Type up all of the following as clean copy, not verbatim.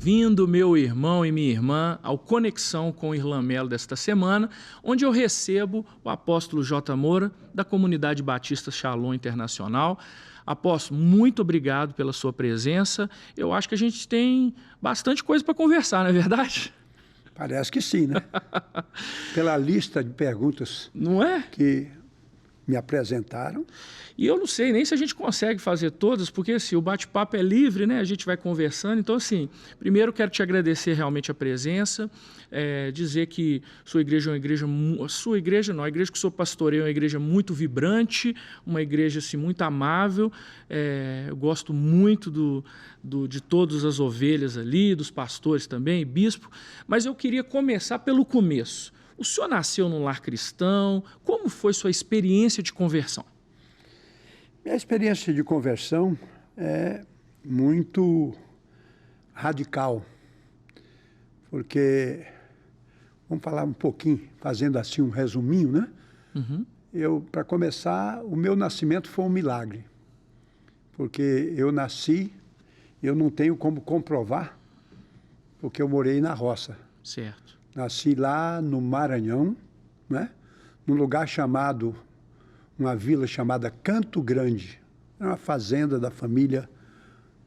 Vindo, meu irmão e minha irmã, ao Conexão com Irlan Mello desta semana, onde eu recebo o apóstolo J. Moura, da Comunidade Batista Shalom Internacional. Apóstolo, muito obrigado pela sua presença. Eu acho que a gente tem bastante coisa para conversar, não é verdade? Parece que sim, né? Pela lista de perguntas não é? que me apresentaram. E eu não sei nem se a gente consegue fazer todas, porque assim, o bate-papo é livre, né? A gente vai conversando. Então, assim, primeiro quero te agradecer realmente a presença, dizer que sua igreja é uma igreja... Sua igreja não, a igreja que o senhor pastoreia é uma igreja muito vibrante, uma igreja assim, muito amável. Eu gosto muito de todas as ovelhas ali, dos pastores também, bispo. Mas eu queria começar pelo começo. O senhor nasceu num lar cristão? Como foi sua experiência de conversão? Minha experiência de conversão é muito radical, porque, vamos falar um pouquinho, fazendo assim um resuminho, né? Uhum. Para começar, o meu nascimento foi um milagre, porque eu nasci, eu não tenho como comprovar, porque eu morei na roça. Certo. Nasci lá no Maranhão, né? Num lugar chamado... uma vila chamada Canto Grande. Era uma fazenda da família,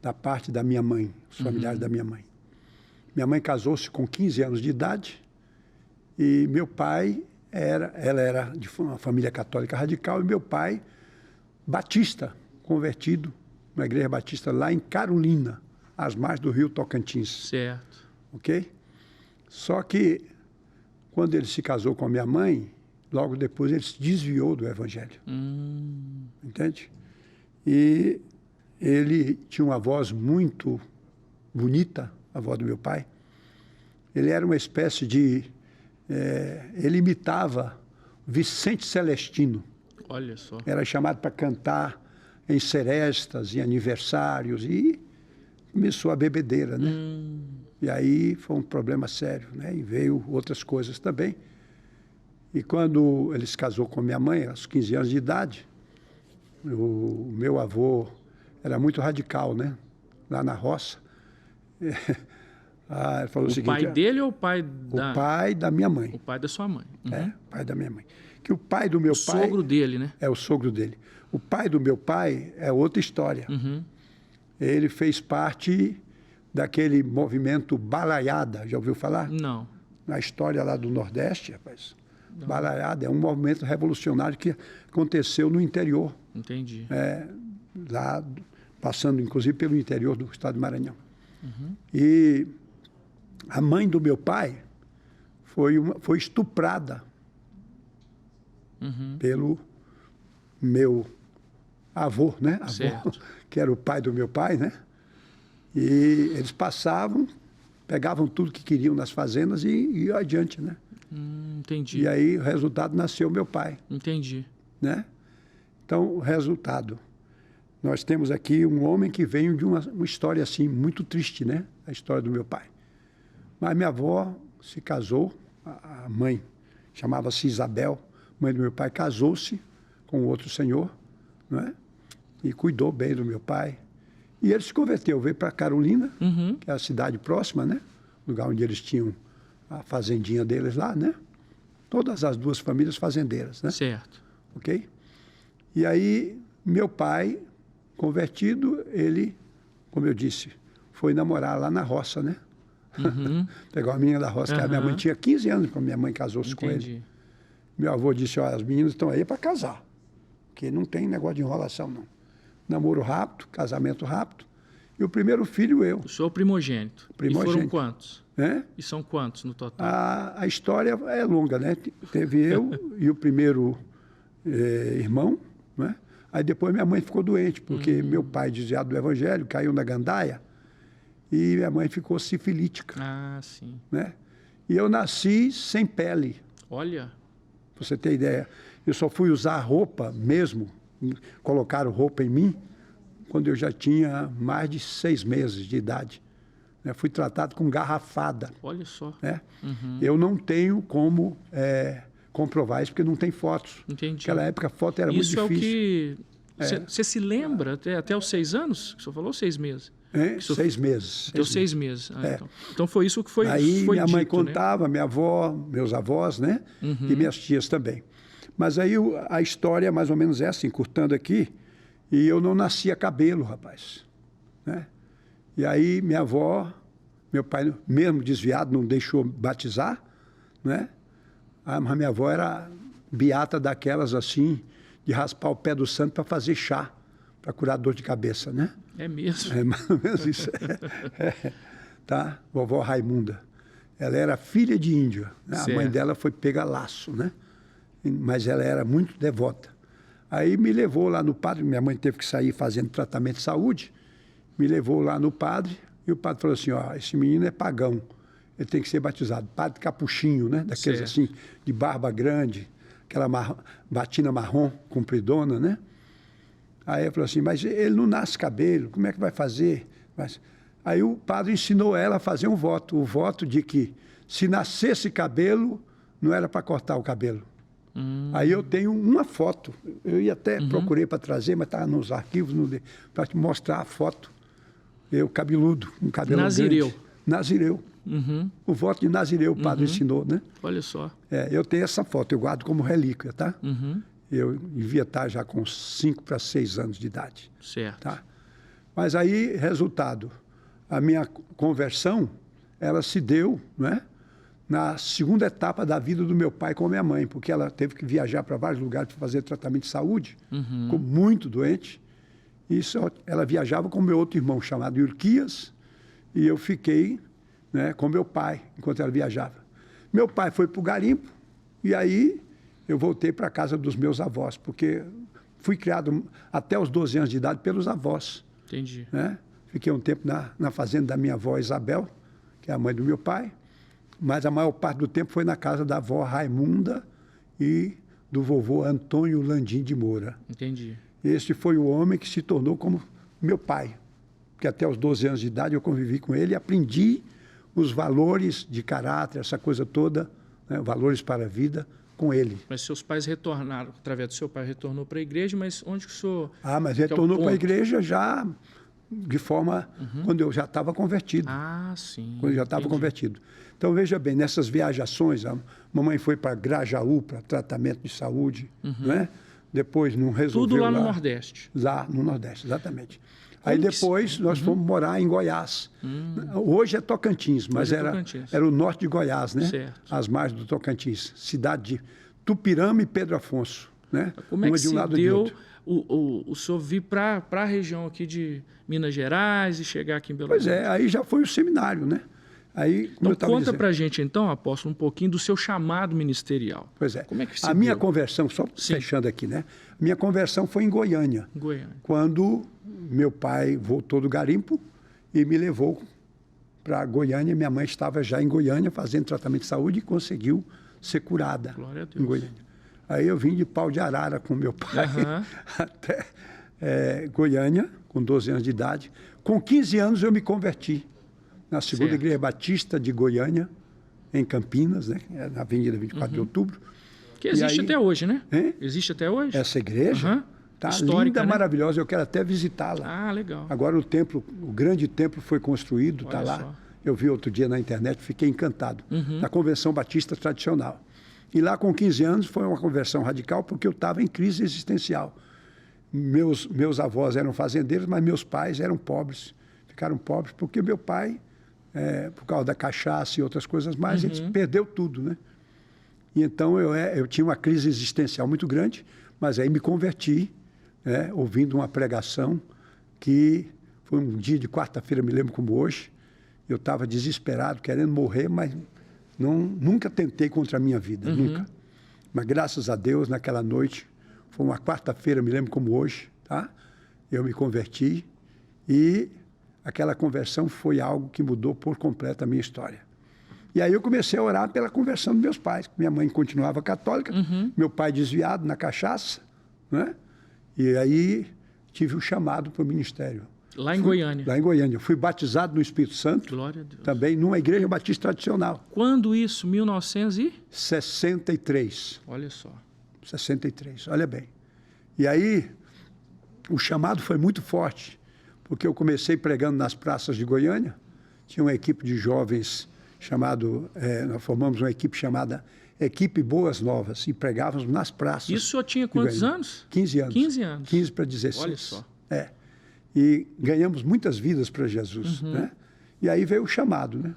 da parte da minha mãe, os familiares da minha mãe. Minha mãe casou-se com 15 anos de idade e meu pai ela era de uma família católica radical e meu pai, batista, convertido, uma igreja batista lá em Carolina, às margens do rio Tocantins. Certo. Ok? Só que, quando ele se casou com a minha mãe, logo depois ele se desviou do evangelho. Entende? E ele tinha uma voz muito bonita, a voz do meu pai. Ele era uma espécie de... ele imitava Vicente Celestino. Olha só. Era chamado para cantar em serestas, em aniversários, e começou a bebedeira, né? E aí foi um problema sério, né? E veio outras coisas também. E quando ele se casou com minha mãe, aos 15 anos de idade, o meu avô era muito radical, né? Lá na roça. Ele falou o seguinte... pai dele ou o pai da... O pai da minha mãe. O pai da sua mãe. Uhum. O pai da minha mãe. Que o pai do meu pai... O sogro dele, né? É, o sogro dele. O pai do meu pai é outra história. Ele fez parte daquele movimento Balaiada. Já ouviu falar? Não. Na história lá do Nordeste, rapaz. Não. Balaiada é um movimento revolucionário que aconteceu no interior. Entendi. Lá, passando inclusive pelo interior do estado do Maranhão. E a mãe do meu pai foi estuprada pelo meu avô, né? Avô, que era o pai do meu pai, né? E eles passavam, pegavam tudo que queriam nas fazendas e iam adiante, né? Entendi. E aí, o resultado, nasceu meu pai. Entendi. Né? Então, o resultado. Nós temos aqui um homem que veio de uma história assim, muito triste, né? A história do meu pai. Mas minha avó se casou, a mãe chamava-se Isabel, mãe do meu pai, casou-se com outro senhor, né? E cuidou bem do meu pai. E ele se converteu, veio para Carolina, que é a cidade próxima, né? Lugar onde eles tinham a fazendinha deles lá, né? Todas as duas famílias fazendeiras, né? Certo. Ok? E aí, meu pai, convertido, ele, como eu disse, foi namorar lá na roça, né? Pegou a menina da roça, que a minha mãe tinha 15 anos quando minha mãe casou-se com ele. Meu avô disse, ó, as meninas estão aí para casar, porque não tem negócio de enrolação, não. Namoro rápido, casamento rápido. E o primeiro filho, eu. O senhor primogênito. Primogênito. E foram quantos? É? E são quantos no total? A história é longa, né? Teve eu e o primeiro irmão, né? Aí depois minha mãe ficou doente, porque meu pai, desviado do evangelho, caiu na gandaia e minha mãe ficou sifilítica. Ah, sim. Né? E eu nasci sem pele. Olha. Pra você ter ideia. Eu só fui usar roupa mesmo, colocaram roupa em mim, quando eu já tinha mais de 6 meses de idade. Fui tratado com garrafada. Olha só. Né? Eu não tenho como comprovar isso, porque não tem fotos. Entendi. Naquela época a foto era muito difícil. Isso é o que... Você se lembra até os 6 anos? O senhor falou 6 meses. Hein? Que 6 meses. Deu 6 meses. É. Então foi isso que foi Aí foi minha mãe dito, contava, minha avó, meus avós, né? E minhas tias também. Mas aí a história mais ou menos é assim, encurtando aqui, e eu não nascia cabelo, rapaz. Né? E aí minha avó, meu pai, mesmo desviado, não deixou batizar, né? Mas minha avó era beata daquelas assim, de raspar o pé do santo para fazer chá, para curar dor de cabeça, né? É mesmo? É mais ou menos isso. Tá? Vovó Raimunda. Ela era filha de índio. Né? A mãe dela foi pega laço, né? Mas ela era muito devota. Aí me levou lá no padre, minha mãe teve que sair fazendo tratamento de saúde, me levou lá no padre, e o padre falou assim, ó, esse menino é pagão, ele tem que ser batizado. Padre Capuchinho, né? Daqueles assim, de barba grande, aquela batina marrom, compridona, né? Aí ele falou assim, mas ele não nasce cabelo, como é que vai fazer? Aí o padre ensinou ela a fazer um voto, o voto de que se nascesse cabelo, não era para cortar o cabelo. Aí eu tenho uma foto, eu ia até procurei para trazer, mas estava nos arquivos, para te mostrar a foto. Eu cabeludo, um cabelo Nazireu. grande. Nazireu. O voto de Nazireu o padre ensinou, né? Olha só. Eu tenho essa foto, eu guardo como relíquia, tá? Eu devia estar já com 5 para 6 anos de idade. Certo. Tá? Mas aí, resultado, a minha conversão, ela se deu, né? Na segunda etapa da vida do meu pai com a minha mãe, porque ela teve que viajar para vários lugares para fazer tratamento de saúde, ficou muito doente, e ela viajava com meu outro irmão chamado Urquias, e eu fiquei, né, com meu pai enquanto ela viajava. Meu pai foi para o garimpo, e aí eu voltei para a casa dos meus avós, porque fui criado até os 12 anos de idade pelos avós. Entendi. Né? Fiquei um tempo na fazenda da minha avó Isabel, que é a mãe do meu pai, mas a maior parte do tempo foi na casa da avó Raimunda e do vovô Antônio Landim de Moura. Entendi. Este foi o homem que se tornou como meu pai, porque até os 12 anos de idade eu convivi com ele e aprendi os valores de caráter, essa coisa toda, né, valores para a vida, com ele. Mas seus pais retornaram, através do seu pai, retornou para a igreja, mas onde que o senhor... Mas retornou para a igreja já de forma... quando eu já estava convertido. Sim. Quando eu já estava convertido. Então, veja bem, nessas viajações, a mamãe foi para Grajaú, para tratamento de saúde, né? Depois não resolveu Tudo lá no Nordeste. Lá no Nordeste, exatamente. Aí depois nós fomos morar em Goiás. Hoje é Tocantins, mas era o norte de Goiás, né? Certo. As margens do Tocantins. Cidade de Tupirama e Pedro Afonso, né? Como é que se deu o senhor vir para a região aqui de Minas Gerais e chegar aqui em Belo Horizonte? Pois é, aí já foi o seminário, né? Aí, como então conta para a gente, então, apóstolo, um pouquinho do seu chamado ministerial. Pois é. Como é que se a deu? Minha conversão, só fechando aqui, né? Minha conversão foi em Goiânia. Quando meu pai voltou do garimpo e me levou para Goiânia. Minha mãe estava já em Goiânia fazendo tratamento de saúde e conseguiu ser curada. Glória a Deus. Em Goiânia. Aí eu vim de Pau de Arara com meu pai até Goiânia, com 12 anos de idade. Com 15 anos eu me converti na segunda Igreja Batista de Goiânia, em Campinas, né? Na Avenida 24 de Outubro. Que existe até hoje, né? Existe até hoje? Essa igreja está histórica, linda, né? maravilhosa. Eu quero até visitá-la. Legal. Agora o grande templo foi construído, está lá. Só. Eu vi outro dia na internet, fiquei encantado. Na Convenção Batista Tradicional. E lá com 15 anos foi uma conversão radical, porque eu estava em crise existencial. Meus avós eram fazendeiros, mas meus pais eram pobres. Ficaram pobres porque meu pai, por causa da cachaça e outras coisas mais, ele perdeu tudo, né? E então eu tinha uma crise existencial muito grande, mas aí me converti, ouvindo uma pregação que foi um dia de quarta-feira, me lembro como hoje. Eu estava desesperado, querendo morrer, mas nunca tentei contra a minha vida, nunca. Mas graças a Deus, naquela noite, foi uma quarta-feira, me lembro como hoje, tá? Eu me converti e aquela conversão foi algo que mudou por completo a minha história. E aí eu comecei a orar pela conversão dos meus pais. Minha mãe continuava católica, meu pai desviado na cachaça, né? E aí tive o chamado para o ministério. Lá em Goiânia? Lá em Goiânia. Fui batizado no Espírito Santo. Glória a Deus. Também numa igreja batista tradicional. Quando isso? 1963. Olha só. 63, olha bem. E aí o chamado foi muito forte, porque eu comecei pregando nas praças de Goiânia. Tinha uma equipe de jovens nós formamos uma equipe chamada Equipe Boas Novas e pregávamos nas praças. Isso o senhor tinha quantos anos? 15 anos. 15 anos. 15 para 16. Olha só. E ganhamos muitas vidas para Jesus, né? E aí veio o chamado, né?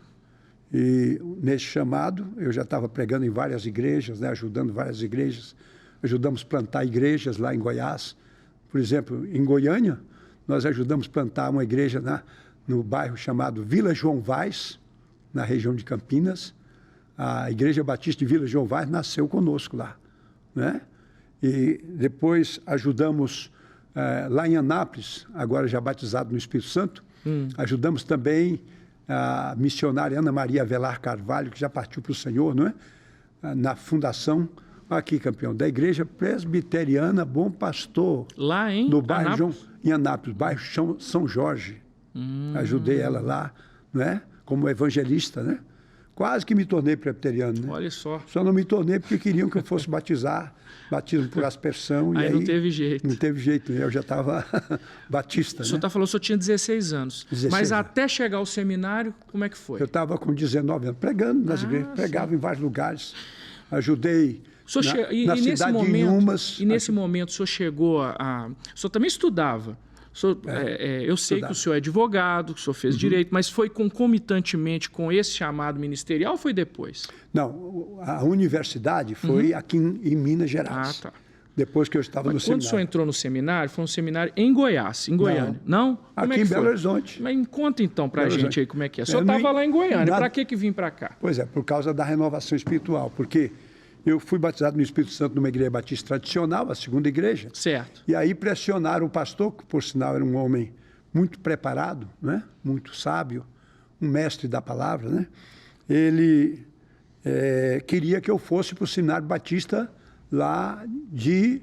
E nesse chamado, eu já estava pregando em várias igrejas, né? Ajudando várias igrejas. Ajudamos a plantar igrejas lá em Goiás. Por exemplo, em Goiânia, nós ajudamos a plantar uma igreja no bairro chamado Vila João Vaz, na região de Campinas. A Igreja Batista de Vila João Vaz nasceu conosco lá, né? E depois ajudamos lá em Anápolis, agora já batizado no Espírito Santo, ajudamos também a missionária Ana Maria Avelar Carvalho, que já partiu para o Senhor, não é? Na fundação, aqui, campeão, da Igreja Presbiteriana Bom Pastor. Lá em no bairro Anápolis? Em Anápolis, bairro São Jorge. Ajudei ela lá, não é? Como evangelista, né? Quase que me tornei presbiteriano, né? Olha só. Só não me tornei porque queriam que eu fosse batismo por aspersão. Aí não teve jeito. Não teve jeito, né? Eu já estava batista, O senhor né? falou que o senhor tinha 16 anos. 16 mas anos. até chegar ao seminário, como é que foi? Eu estava com 19 anos, pregando nas igrejas, pregava em vários lugares. Ajudei na cidade de Inhumas. E nesse momento o senhor chegou a... O senhor também estudava. Eu sei que o senhor é advogado, que o senhor fez direito, mas foi concomitantemente com esse chamado ministerial ou foi depois? Não, a universidade foi aqui em Minas Gerais. Ah, tá. Depois que eu estava no Quando o senhor entrou no seminário, foi um seminário em Goiás, em Goiânia. Não? Como aqui é que em Belo foi? Horizonte. Mas conta então pra Belo gente Horizonte. aí como é que é. O senhor estava lá em Goiânia, para que vim para cá? Pois é, por causa da renovação espiritual, porque eu fui batizado no Espírito Santo numa igreja batista tradicional, a segunda igreja. Certo. E aí pressionaram o pastor, que por sinal era um homem muito preparado, né? Muito sábio, um mestre da palavra, né? Ele queria que eu fosse para o seminário batista lá de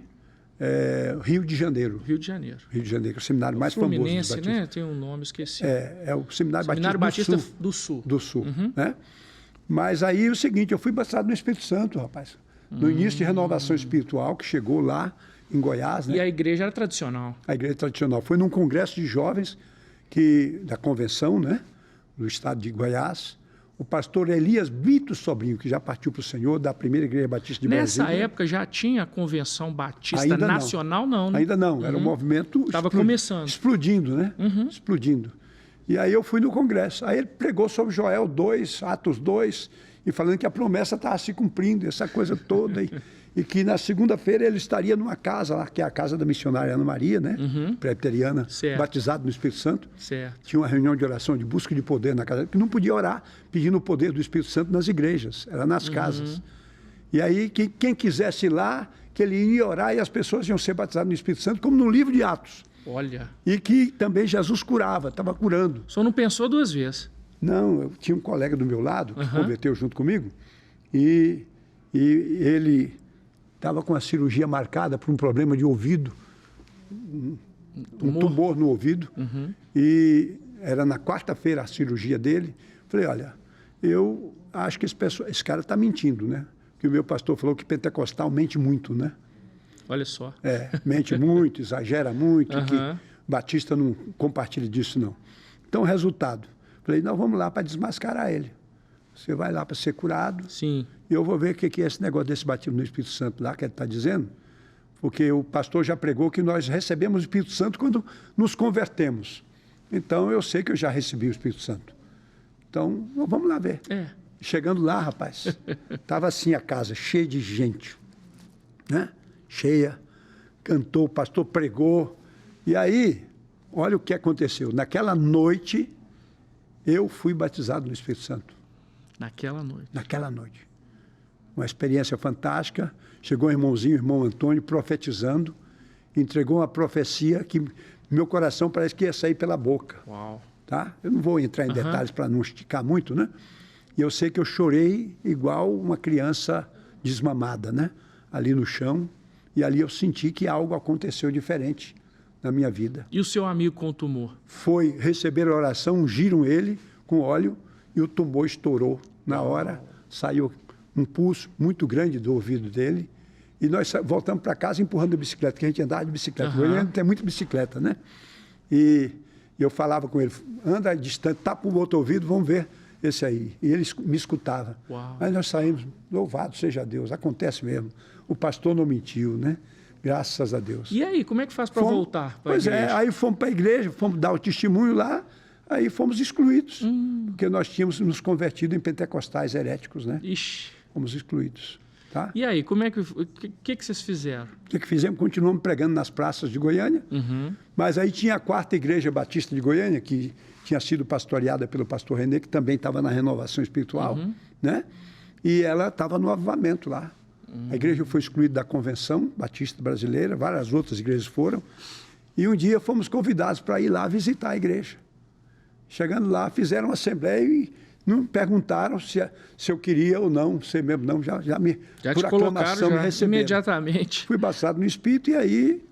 Rio de Janeiro. Rio de Janeiro. Rio de Janeiro, que é o seminário mais famoso dos Fluminense, batistas. né? Tem um nome, esqueci. É o Seminário Batista Batista do Sul. Do Sul, né? Mas aí é o seguinte, eu fui batizado no Espírito Santo, rapaz. No início de renovação espiritual, que chegou lá em Goiás, né? E a igreja era tradicional. A igreja tradicional. Foi num congresso de jovens da convenção, né? Do estado de Goiás. O pastor Elias Brito Sobrinho, que já partiu para o Senhor, da primeira igreja batista de Brasília. Nessa época já tinha a convenção batista Ainda nacional, não, né? Ainda não, era um movimento... Estava começando. Explodindo, né? Explodindo. E aí eu fui no congresso. Aí ele pregou sobre Joel 2, Atos 2, e falando que a promessa estava se cumprindo, essa coisa toda. E que na segunda-feira ele estaria numa casa lá, que é a casa da missionária Ana Maria, né? Presbiteriana, batizado no Espírito Santo. Certo. Tinha uma reunião de oração, de busca de poder na casa, que não podia orar pedindo o poder do Espírito Santo nas igrejas, era nas casas. E aí quem quisesse ir lá, que ele ia orar e as pessoas iam ser batizadas no Espírito Santo, como no livro de Atos. Olha. E que também Jesus curava, estava curando. O senhor não pensou duas vezes? Não, eu tinha um colega do meu lado, que converteu junto comigo, e ele estava com a cirurgia marcada por um problema de ouvido, um tumor no ouvido, e era na quarta-feira a cirurgia dele. Falei, olha, eu acho que esse cara está mentindo, né? Porque o meu pastor falou que pentecostal mente muito, né? Olha só. Mente muito, exagera muito, que batista não compartilha disso, não. Então, resultado. Falei, não, vamos lá para desmascarar ele. Você vai lá para ser curado. Sim. E eu vou ver o que é esse negócio desse batismo no Espírito Santo lá, que ele está dizendo. Porque o pastor já pregou que nós recebemos o Espírito Santo quando nos convertemos. Então, eu sei que eu já recebi o Espírito Santo. Então, vamos lá ver. Chegando lá, rapaz, estava assim a casa, cheia de gente, né? Cheia, cantou, o pastor pregou. E aí, olha o que aconteceu. Naquela noite, eu fui batizado no Espírito Santo. Naquela noite. Naquela noite. Uma experiência fantástica. Chegou o irmãozinho, o irmão Antônio, profetizando. Entregou uma profecia que meu coração parece que ia sair pela boca. Uau. Tá? Eu não vou entrar em detalhes para não esticar muito, né? E eu sei que eu chorei igual uma criança desmamada, né? Ali no chão. E ali eu senti que algo aconteceu diferente na minha vida. E o seu amigo com o tumor? Foi receber a oração, ungiram ele com óleo e o tumor estourou. Na hora, saiu um pulso muito grande do ouvido dele. E nós voltamos para casa empurrando a bicicleta, que a gente andava de bicicleta. Hoje tem muita bicicleta, né? E E eu falava com ele, anda distante, tapa o outro ouvido, vamos ver esse aí. E ele me escutava. Uau. Aí nós saímos, louvado seja Deus, acontece mesmo. O pastor não mentiu, né? Graças a Deus. E aí, como é que faz para voltar para a igreja? Pois é, aí fomos para a igreja, fomos dar o testemunho lá, aí fomos excluídos. Porque nós tínhamos nos convertido em pentecostais heréticos, né? Ixi. Fomos excluídos. Tá? E aí, como é que vocês fizeram? O que fizemos? Continuamos pregando nas praças de Goiânia, mas aí tinha a 4ª Igreja Batista de Goiânia, que tinha sido pastoreada pelo pastor Renê, que também estava na renovação espiritual, né? E ela estava no avivamento lá. A igreja foi excluída da Convenção Batista Brasileira, várias outras igrejas foram, e um dia fomos convidados para ir lá visitar a igreja. Chegando lá, fizeram uma assembleia e não perguntaram se eu queria ou não, sei mesmo não, já por aclamação me receberam. Imediatamente. Fui batizado no Espírito e aí,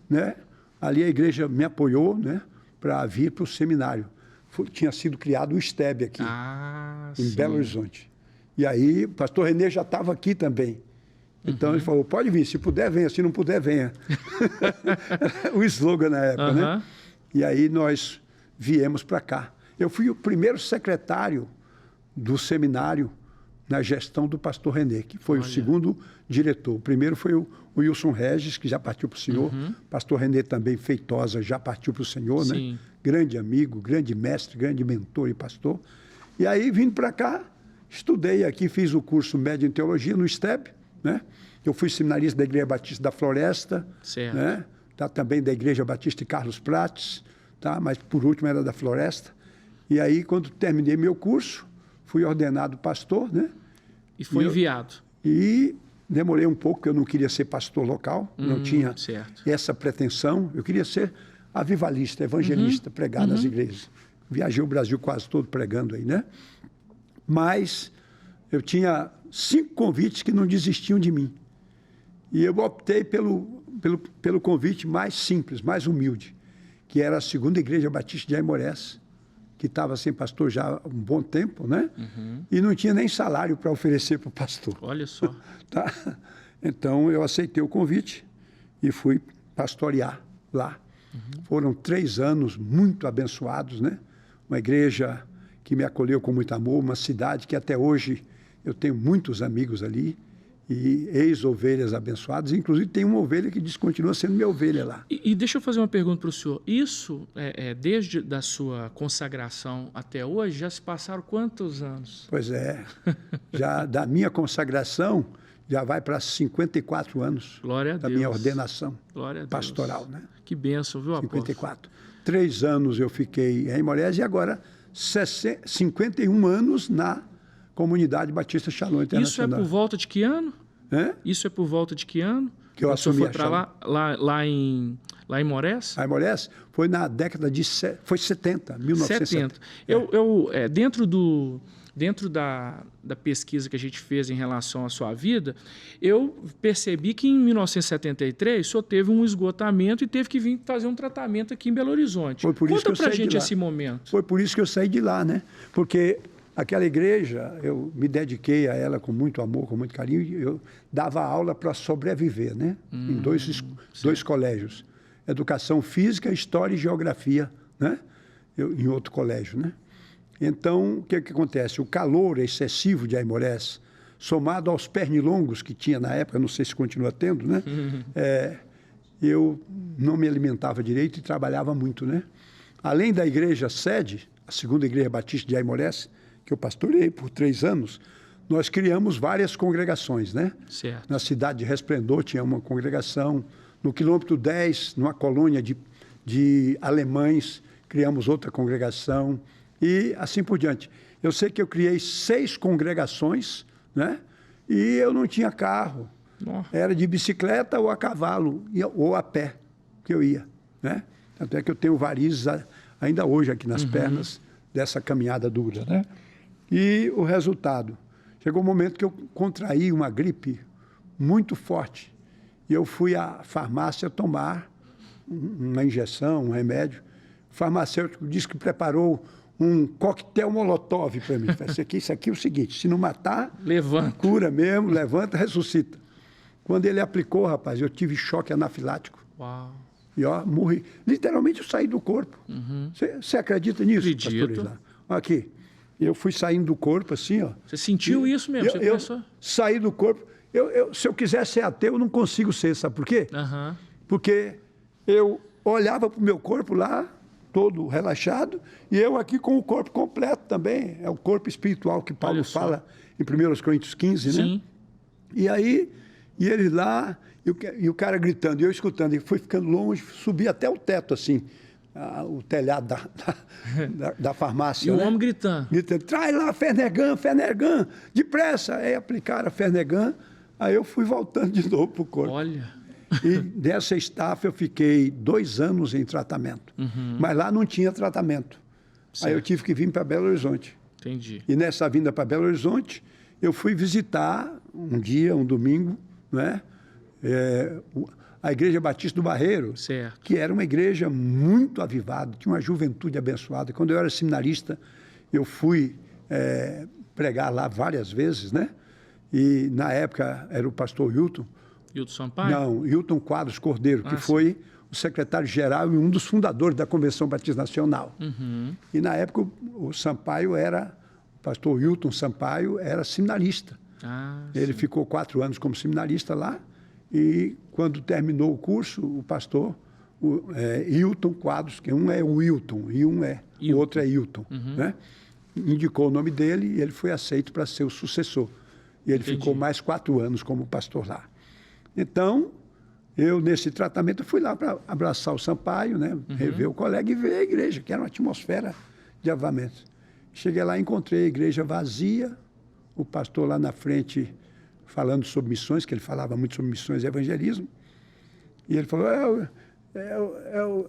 né, ali a igreja me apoiou, né, para vir para o seminário. Tinha sido criado o STEB aqui, em Belo Horizonte. E aí o pastor Renê já estava aqui também. Então ele falou, pode vir, se puder venha, se não puder venha. O slogan na época, né? E aí nós viemos para cá. Eu fui o primeiro secretário do seminário na gestão do pastor Renê, que foi o segundo diretor. O primeiro foi o Wilson Regis, que já partiu para o Senhor. Pastor Renê também, Feitosa, já partiu para o Senhor, né? Grande amigo, grande mestre, grande mentor e pastor. E aí, vindo para cá, estudei aqui, fiz o curso médio em teologia no STEB, né? Eu fui seminarista da Igreja Batista da Floresta, né? Também da Igreja Batista de Carlos Prates, tá? Mas por último era da Floresta. E aí, quando terminei meu curso, fui ordenado pastor, né? E foi enviado. E demorei um pouco, porque eu não queria ser pastor local, não tinha essa pretensão. Eu queria ser avivalista, evangelista, pregar nas igrejas. Viajei o Brasil quase todo pregando aí, né? Mas eu tinha 5 convites que não desistiam de mim. E eu optei pelo convite mais simples, mais humilde, que era a 2ª Igreja Batista de Aimorés, que estava sem pastor já há um bom tempo, né? E não tinha nem salário para oferecer para o pastor. Olha só. Tá? Então, eu aceitei o convite e fui pastorear lá. Foram 3 anos muito abençoados, né? Uma igreja que me acolheu com muito amor, uma cidade que até hoje eu tenho muitos amigos ali, e ex-ovelhas abençoadas, inclusive tem uma ovelha que continua sendo minha ovelha lá. E deixa eu fazer uma pergunta para o senhor. Isso, desde da sua consagração até hoje, já se passaram quantos anos? Pois é, já da minha consagração, já vai para 54 anos. Glória a da Deus. Minha ordenação Deus. pastoral, né? Que bênção, viu, apóstolo? 54. 3 anos eu fiquei em Aimorés e agora 51 anos na Comunidade Batista Shalom Internacional. Isso é por volta de que ano? Isso é por volta de que ano? Que eu assumi lá em Aimorés? Aimorés foi na década de... Foi 70, 1970. 70. Dentro da pesquisa que a gente fez em relação à sua vida, eu percebi que em 1973 o senhor teve um esgotamento e teve que vir fazer um tratamento aqui em Belo Horizonte. Foi por isso Conta que eu pra saí gente de lá. esse momento. Foi por isso que eu saí de lá, né? Porque aquela igreja, eu me dediquei a ela com muito amor, com muito carinho, e eu dava aula para sobreviver, né? Em dois colégios. Educação Física, História e Geografia, né? Em outro colégio, né? Então, o que acontece? O calor excessivo de Aimorés, somado aos pernilongos que tinha na época, não sei se continua tendo, né? Eu não me alimentava direito e trabalhava muito, né? Além da igreja sede, a 2ª Igreja Batista de Aimorés, que eu pastorei por 3 anos, nós criamos várias congregações, né? Certo. Na cidade de Resplendor tinha uma congregação, no quilômetro 10, numa colônia de alemães, criamos outra congregação, e assim por diante. Eu sei que eu criei 6 congregações, né? E eu não tinha carro. Era de bicicleta ou a cavalo, ou a pé, que eu ia, né? Tanto é que eu tenho varizes ainda hoje aqui nas pernas dessa caminhada dura, né? E o resultado? Chegou um momento que eu contraí uma gripe muito forte. E eu fui à farmácia tomar uma injeção, um remédio. O farmacêutico disse que preparou um coquetel molotov para mim. Isso aqui é o seguinte, se não matar, levanta. Cura mesmo, levanta, ressuscita. Quando ele aplicou, rapaz, eu tive choque anafilático. Uau. E ó, morri. Literalmente eu saí do corpo. Você acredita nisso, Acredito. pastor Islã? Aqui. Eu fui saindo do corpo assim, ó. Você sentiu isso mesmo? Você Eu começou? saí do corpo. Se eu quiser ser ateu, eu não consigo ser, sabe por quê? Aham. Porque eu olhava para o meu corpo lá, todo relaxado, e eu aqui com o corpo completo também. É o corpo espiritual que Paulo Olha só. fala em 1 Coríntios 15, né? Sim. E aí, e ele lá, e o cara gritando, e eu escutando, e fui ficando longe, subi até o teto, assim, o telhado da farmácia. E o né? homem gritando. Gritando, traz lá Fernegan, Fernegan, depressa. Aí aplicaram a Fernegan, aí eu fui voltando de novo para o corpo. Olha. E dessa estafa eu fiquei 2 anos em tratamento. Mas lá não tinha tratamento. Certo. Aí eu tive que vir para Belo Horizonte. Entendi. E nessa vinda para Belo Horizonte, eu fui visitar um dia, um domingo, né? A Igreja Batista do Barreiro, Certo. que era uma igreja muito avivada, tinha uma juventude abençoada. Quando eu era seminarista, eu fui pregar lá várias vezes, né? E na época era o pastor Hilton. Hilton Sampaio? Não, Hilton Quadros Cordeiro, que sim. foi o secretário-geral e um dos fundadores da Convenção Batista Nacional. E na época o Sampaio o pastor Hilton Sampaio era seminarista. Ele ficou 4 anos como seminarista lá e quando terminou o curso, o pastor Hilton Quadros, que um é o Hilton e o outro é Hilton, né? Indicou o nome dele e ele foi aceito para ser o sucessor. E ele ficou mais 4 anos como pastor lá. Então, eu, nesse tratamento, fui lá para abraçar o Sampaio, né? Rever o colega e ver a igreja, que era uma atmosfera de avivamento. Cheguei lá e encontrei a igreja vazia, o pastor lá na frente falando sobre missões, que ele falava muito sobre missões e evangelismo. E ele falou,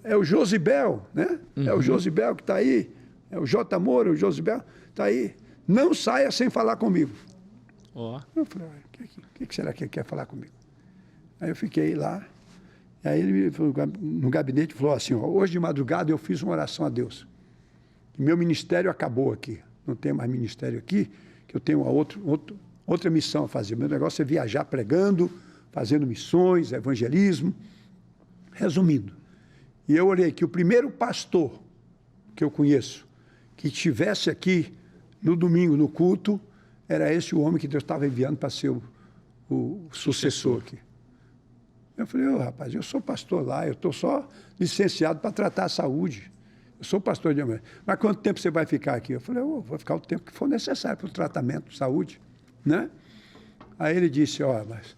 é o Josibel, né? É o Josibel que está aí, é o J. Moura, o Josibel está aí. Não saia sem falar comigo. Ó. Eu falei, o que será que ele quer falar comigo? Aí eu fiquei lá, e aí ele no gabinete falou assim, ó, hoje de madrugada eu fiz uma oração a Deus. Meu ministério acabou aqui, não tem mais ministério aqui, que eu tenho outra missão a fazer. Meu negócio é viajar pregando, fazendo missões, evangelismo. Resumindo, e eu olhei que o primeiro pastor que eu conheço, que estivesse aqui no domingo, no culto, era esse o homem que Deus estava enviando para ser o sucessor aqui. Eu falei, rapaz, eu sou pastor lá, eu estou só licenciado para tratar a saúde. Eu sou pastor de amanhã. Mas quanto tempo você vai ficar aqui? Eu falei, vou ficar o tempo que for necessário para o tratamento, saúde, né? Aí ele disse, mas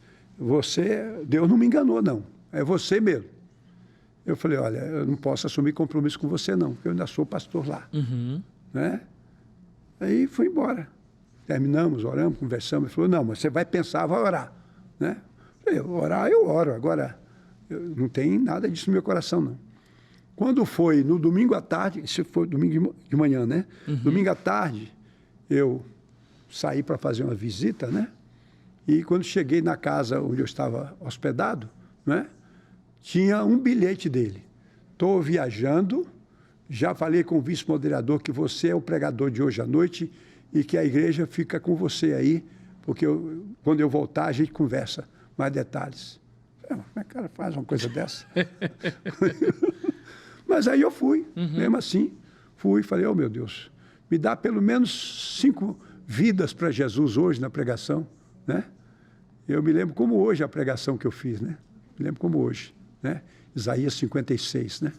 Deus não me enganou, não. É você mesmo. Eu falei, olha, eu não posso assumir compromisso com você, não, porque eu ainda sou pastor lá. Né? Aí fui embora. Terminamos, oramos, conversamos. Ele falou, não, mas você vai pensar, vai orar. Né? Orar, eu oro. Agora, não tem nada disso no meu coração, não. Quando foi no domingo à tarde, isso foi domingo de manhã, né? Domingo à tarde, eu saí para fazer uma visita, né? E quando cheguei na casa onde eu estava hospedado, né? Tinha um bilhete dele. Estou viajando, já falei com o vice-moderador que você é o pregador de hoje à noite e que a igreja fica com você aí, porque quando eu voltar a gente conversa mais detalhes. Como é que o cara faz uma coisa dessa? Mas aí eu fui, mesmo assim, falei, meu Deus, me dá pelo menos 5 vidas para Jesus hoje na pregação, né? Eu me lembro como hoje a pregação que eu fiz, né? Me lembro como hoje, né? Isaías 56, né?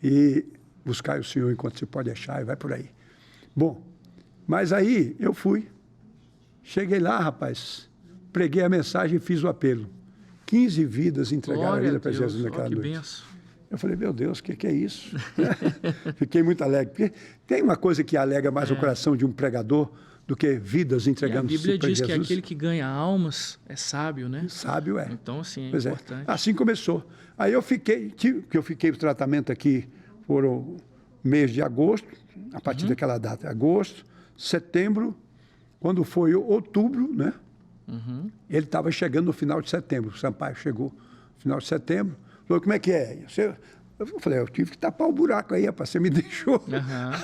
E buscar o Senhor enquanto se pode achar e vai por aí. Bom, mas aí eu fui, cheguei lá, rapaz, preguei a mensagem e fiz o apelo. 15 vidas entregaram a vida para Jesus naquela noite. Benção. Eu falei, meu Deus, o que é isso? Fiquei muito alegre. Porque tem uma coisa que alega mais o coração de um pregador do que vidas entregando-se para Jesus. A Bíblia diz que aquele que ganha almas é sábio, né? Sábio é. Então, assim, é pois importante. Assim começou. Aí eu fiquei o tratamento aqui por o mês de agosto, a partir daquela data, agosto, setembro, quando foi outubro, né? Ele estava chegando no final de setembro, o Sampaio chegou no final de setembro, falou, como é que é? Eu falei, eu tive que tapar o buraco aí, rapaz, você me deixou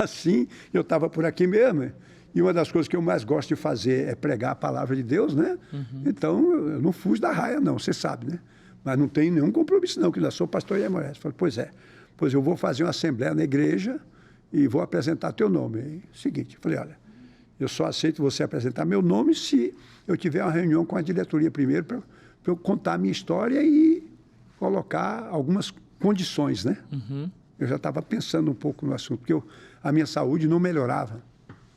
assim, eu estava por aqui mesmo. E uma das coisas que eu mais gosto de fazer é pregar a palavra de Deus, né? Então, eu não fujo da raia, não, você sabe, né? mas não tenho nenhum compromisso não, que ainda sou pastor em Aimorés. Eu falei, pois é, pois eu vou fazer uma assembleia na igreja e vou apresentar teu nome. Aí, seguinte, eu falei, olha, eu só aceito você apresentar meu nome se eu tiver uma reunião com a diretoria primeiro para eu contar a minha história e colocar algumas condições, né? Uhum. Eu já estava pensando um pouco no assunto, porque a minha saúde não melhorava.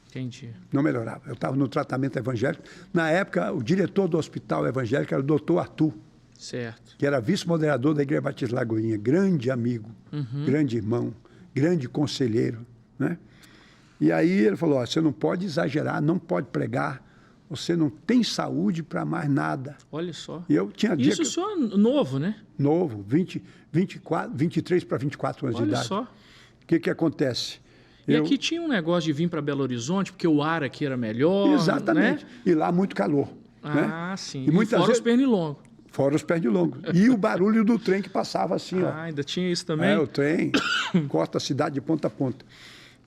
Entendi. Não melhorava. Eu estava no tratamento evangélico. Na época, o diretor do hospital evangélico era o doutor Arthur, Certo. que era vice-moderador da Igreja Batista Lagoinha, grande amigo, grande irmão, grande conselheiro, né? E aí ele falou, ó, você não pode exagerar, não pode pregar, você não tem saúde para mais nada. Olha só. E eu tinha dia Isso só novo, né? novo, 23 para 24 anos de Olha idade. só. O que acontece? E aqui tinha um negócio de vir para Belo Horizonte, porque o ar aqui era melhor, Exatamente. né? E lá muito calor. Ah, né? sim. E muitas fora vezes, os pernilongos. fora os pernilongos. E o barulho do trem que passava assim, ó. Ainda tinha isso também? O trem corta a cidade de ponta a ponta.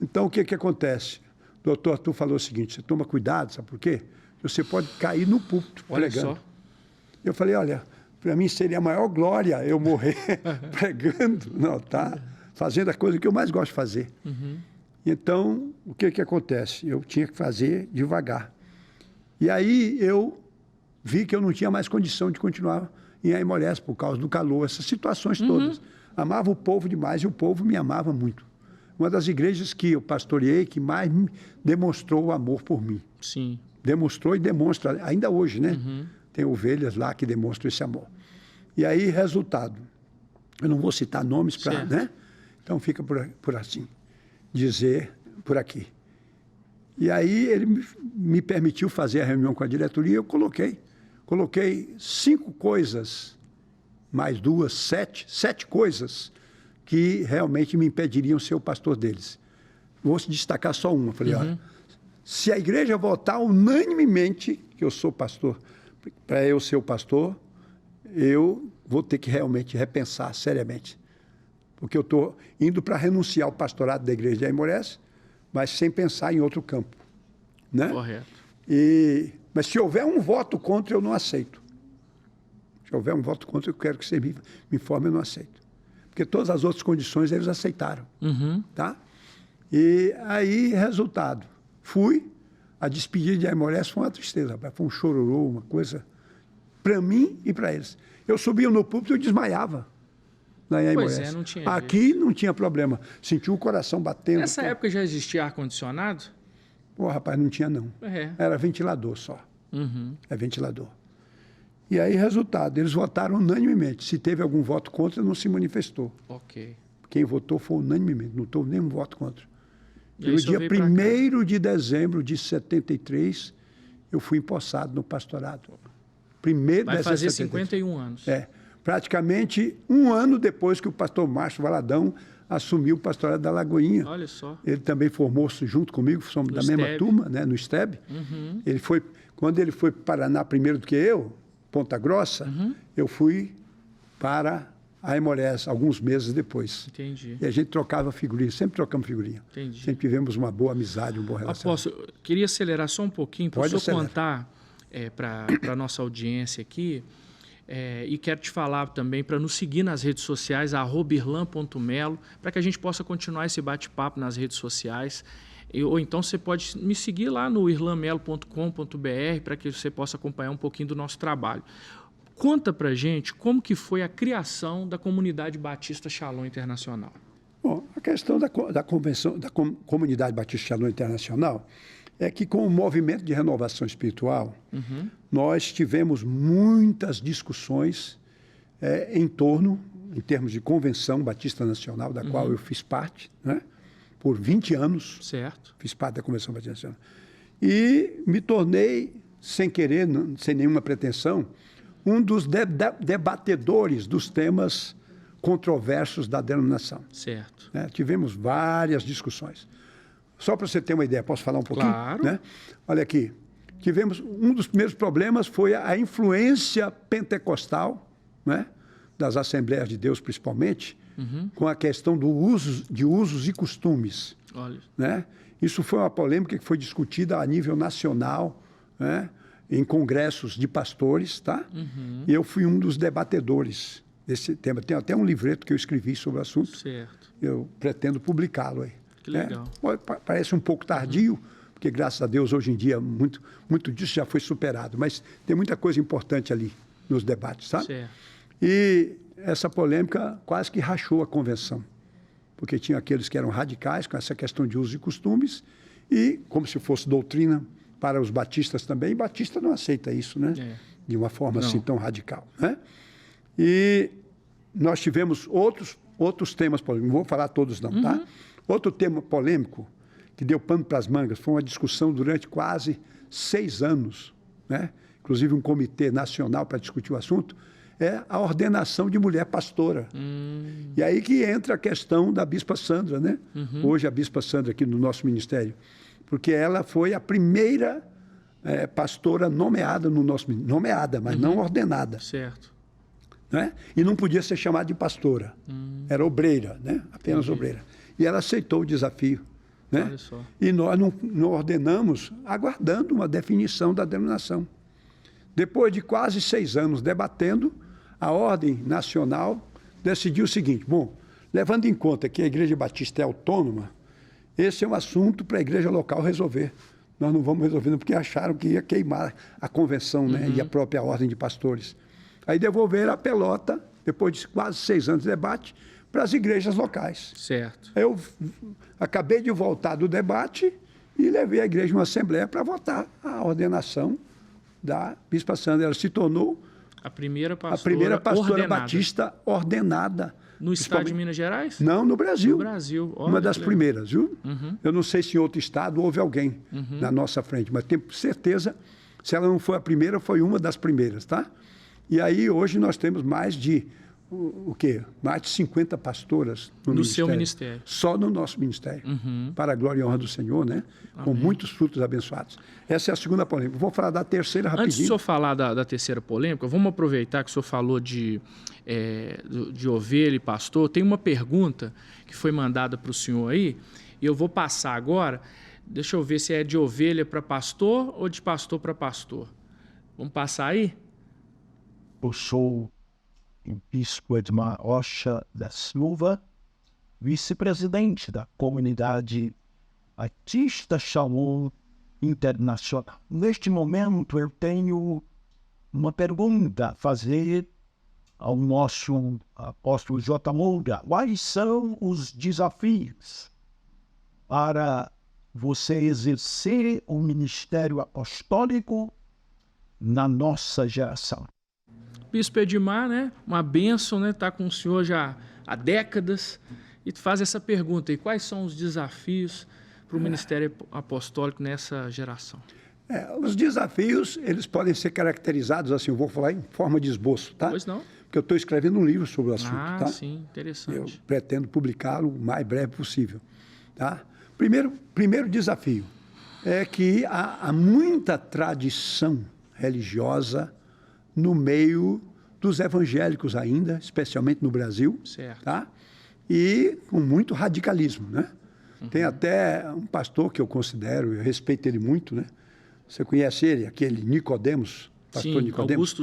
Então, o que acontece? O doutor Arthur falou o seguinte, você toma cuidado, sabe por quê? Você pode cair no púlpito Olha pregando. só. Eu falei, olha, para mim seria a maior glória eu morrer pregando, não, tá? Fazendo a coisa que eu mais gosto de fazer. Então, o que acontece? Eu tinha que fazer devagar. E aí eu vi que eu não tinha mais condição de continuar em Aimorés por causa do calor, essas situações todas. Amava o povo demais e o povo me amava muito. Uma das igrejas que eu pastoreei que mais demonstrou o amor por mim. Sim. Demonstrou e demonstra, ainda hoje, né? Tem ovelhas lá que demonstram esse amor. E aí, resultado. Eu não vou citar nomes para, né? Então fica por assim, dizer por aqui. E aí ele me permitiu fazer a reunião com a diretoria e eu coloquei 5 coisas, mais 2, 7 coisas que realmente me impediriam ser o pastor deles. Vou destacar só uma. Falei, olha, se a igreja votar unanimemente que eu sou pastor, para eu ser o pastor, eu vou ter que realmente repensar seriamente. Porque eu estou indo para renunciar ao pastorado da igreja de Aimorés, mas sem pensar em outro campo. Né? Correto. Mas se houver um voto contra, eu não aceito. Se houver um voto contra, eu quero que você me informe, eu não aceito. Porque todas as outras condições eles aceitaram. Tá? E aí, resultado. Fui, a despedida de Aimorés foi uma tristeza, foi um chororô, uma coisa para mim e para eles. Eu subia no púlpito e eu desmaiava. Pois é, não tinha Aqui jeito. não tinha problema. Sentia o coração batendo. Nessa época já existia ar-condicionado? Pô, rapaz, não tinha não. Era ventilador só. É ventilador. E aí, resultado, eles votaram unanimemente. Se teve algum voto contra, não se manifestou. Ok. Quem votou foi unanimemente, não houve nenhum voto contra. E no dia 1º de dezembro de 73, eu fui empossado no pastorado. Vai fazer 51 anos. Praticamente um ano depois que o pastor Márcio Valadão assumiu o pastorado da Lagoinha. Olha só. Ele também formou-se junto comigo, somos da mesma turma, né, no STEB. Quando ele foi para Paraná primeiro do que eu, Ponta Grossa, eu fui para Aimorés alguns meses depois. Entendi. E a gente trocava figurinha, sempre trocamos figurinha. Entendi. Sempre tivemos uma boa amizade, uma boa relação. Apóstolo, queria acelerar só um pouquinho para o senhor contar para a nossa audiência aqui. E quero te falar também para nos seguir nas redes sociais, @irlan.melo, para que a gente possa continuar esse bate-papo nas redes sociais. Ou então você pode me seguir lá no irlanmelo.com.br para que você possa acompanhar um pouquinho do nosso trabalho. Conta para a gente como que foi a criação da Comunidade Batista Shalom Internacional. Bom, a questão da Comunidade Batista Shalom Internacional é que com o movimento de renovação espiritual, nós tivemos muitas discussões em termos de convenção batista nacional, da qual eu fiz parte, né? Por 20 anos. Certo. Fiz parte da Convenção Batista Nacional. E me tornei, sem querer, sem nenhuma pretensão, um dos debatedores dos temas controversos da denominação. Certo. Tivemos várias discussões. Só para você ter uma ideia, posso falar um pouquinho? Claro. Né? Olha aqui, um dos primeiros problemas foi a influência pentecostal, né? Das Assembleias de Deus principalmente, com a questão de usos e costumes. Olha. Né? Isso foi uma polêmica que foi discutida a nível nacional, né? em congressos de pastores, tá? E eu fui um dos debatedores desse tema. Tem até um livreto que eu escrevi sobre o assunto. Certo. Eu pretendo publicá-lo aí. Que legal. Parece um pouco tardio, porque graças a Deus hoje em dia muito disso já foi superado, mas tem muita coisa importante ali nos debates, sabe? Certo. E essa polêmica quase que rachou a convenção, porque tinha aqueles que eram radicais com essa questão de usos e costumes e como se fosse doutrina para os batistas também. E Batista não aceita isso, né? De uma forma assim tão radical, né? E nós tivemos outros temas polêmicos, não vou falar todos não, tá? Outro tema polêmico que deu pano para as mangas foi uma discussão durante quase 6 anos, né? Inclusive um comitê nacional para discutir o assunto, é a ordenação de mulher pastora. E aí que entra a questão da Bispa Sandra, né? Hoje a Bispa Sandra aqui no nosso ministério, porque ela foi a primeira pastora nomeada no nosso ministério, nomeada, mas não ordenada. Certo. Né? E não podia ser chamada de pastora, era obreira, né? Apenas obreira. E ela aceitou o desafio. Né? Olha só. E nós não ordenamos aguardando uma definição da denominação. Depois de quase 6 anos debatendo, a Ordem Nacional decidiu o seguinte: bom, levando em conta que a Igreja Batista é autônoma, esse é um assunto para a igreja local resolver. Nós não vamos resolver, não, porque acharam que ia queimar a convenção, né? E a própria Ordem de Pastores. Aí devolveram a pelota, depois de quase 6 anos de debate, para as igrejas locais. Certo. Eu acabei de voltar do debate e levei a igreja uma assembleia para votar a ordenação da Bispa Sandra. Ela se tornou a primeira pastora ordenada. batista ordenada. No estado de Minas Gerais? Não, no Brasil. No Brasil. Olha, uma das primeiras, viu? Eu não sei se em outro estado houve alguém na nossa frente, mas tenho certeza, se ela não foi a primeira, foi uma das primeiras, tá? E aí hoje nós temos mais de o quê? Mais de 50 pastoras no seu ministério. Só no nosso ministério. Para a glória e honra do Senhor, né? Amém. Com muitos frutos abençoados. Essa é a segunda polêmica. Vou falar da terceira rapidinho. Antes do senhor falar da terceira polêmica, vamos aproveitar que o senhor falou de ovelha e pastor. Tem uma pergunta que foi mandada para o senhor aí, e eu vou passar agora. Deixa eu ver se é de ovelha para pastor ou de pastor para pastor. Vamos passar aí? Eu sou o Bispo Edmar Rocha da Silva, vice-presidente da comunidade Batista Shalom Internacional. Neste momento, eu tenho uma pergunta a fazer ao nosso apóstolo J. Moura. Quais são os desafios para você exercer o ministério apostólico na nossa geração? Bispo Edmar, né? Uma bênção, né? Está com o senhor já há décadas e faz essa pergunta. E quais são os desafios para o ministério apostólico nessa geração? Os desafios, eles podem ser caracterizados assim, eu vou falar em forma de esboço, tá? Pois não. Porque eu estou escrevendo um livro sobre o assunto, tá? Sim, interessante. Eu pretendo publicá-lo o mais breve possível, tá? Primeiro desafio é que há muita tradição religiosa no meio dos evangélicos ainda, especialmente no Brasil, certo. Tá? E com muito radicalismo, né? Tem até um pastor que eu considero, eu respeito ele muito, né? Você conhece ele, aquele Nicodemos, pastor Sim, Nicodemos?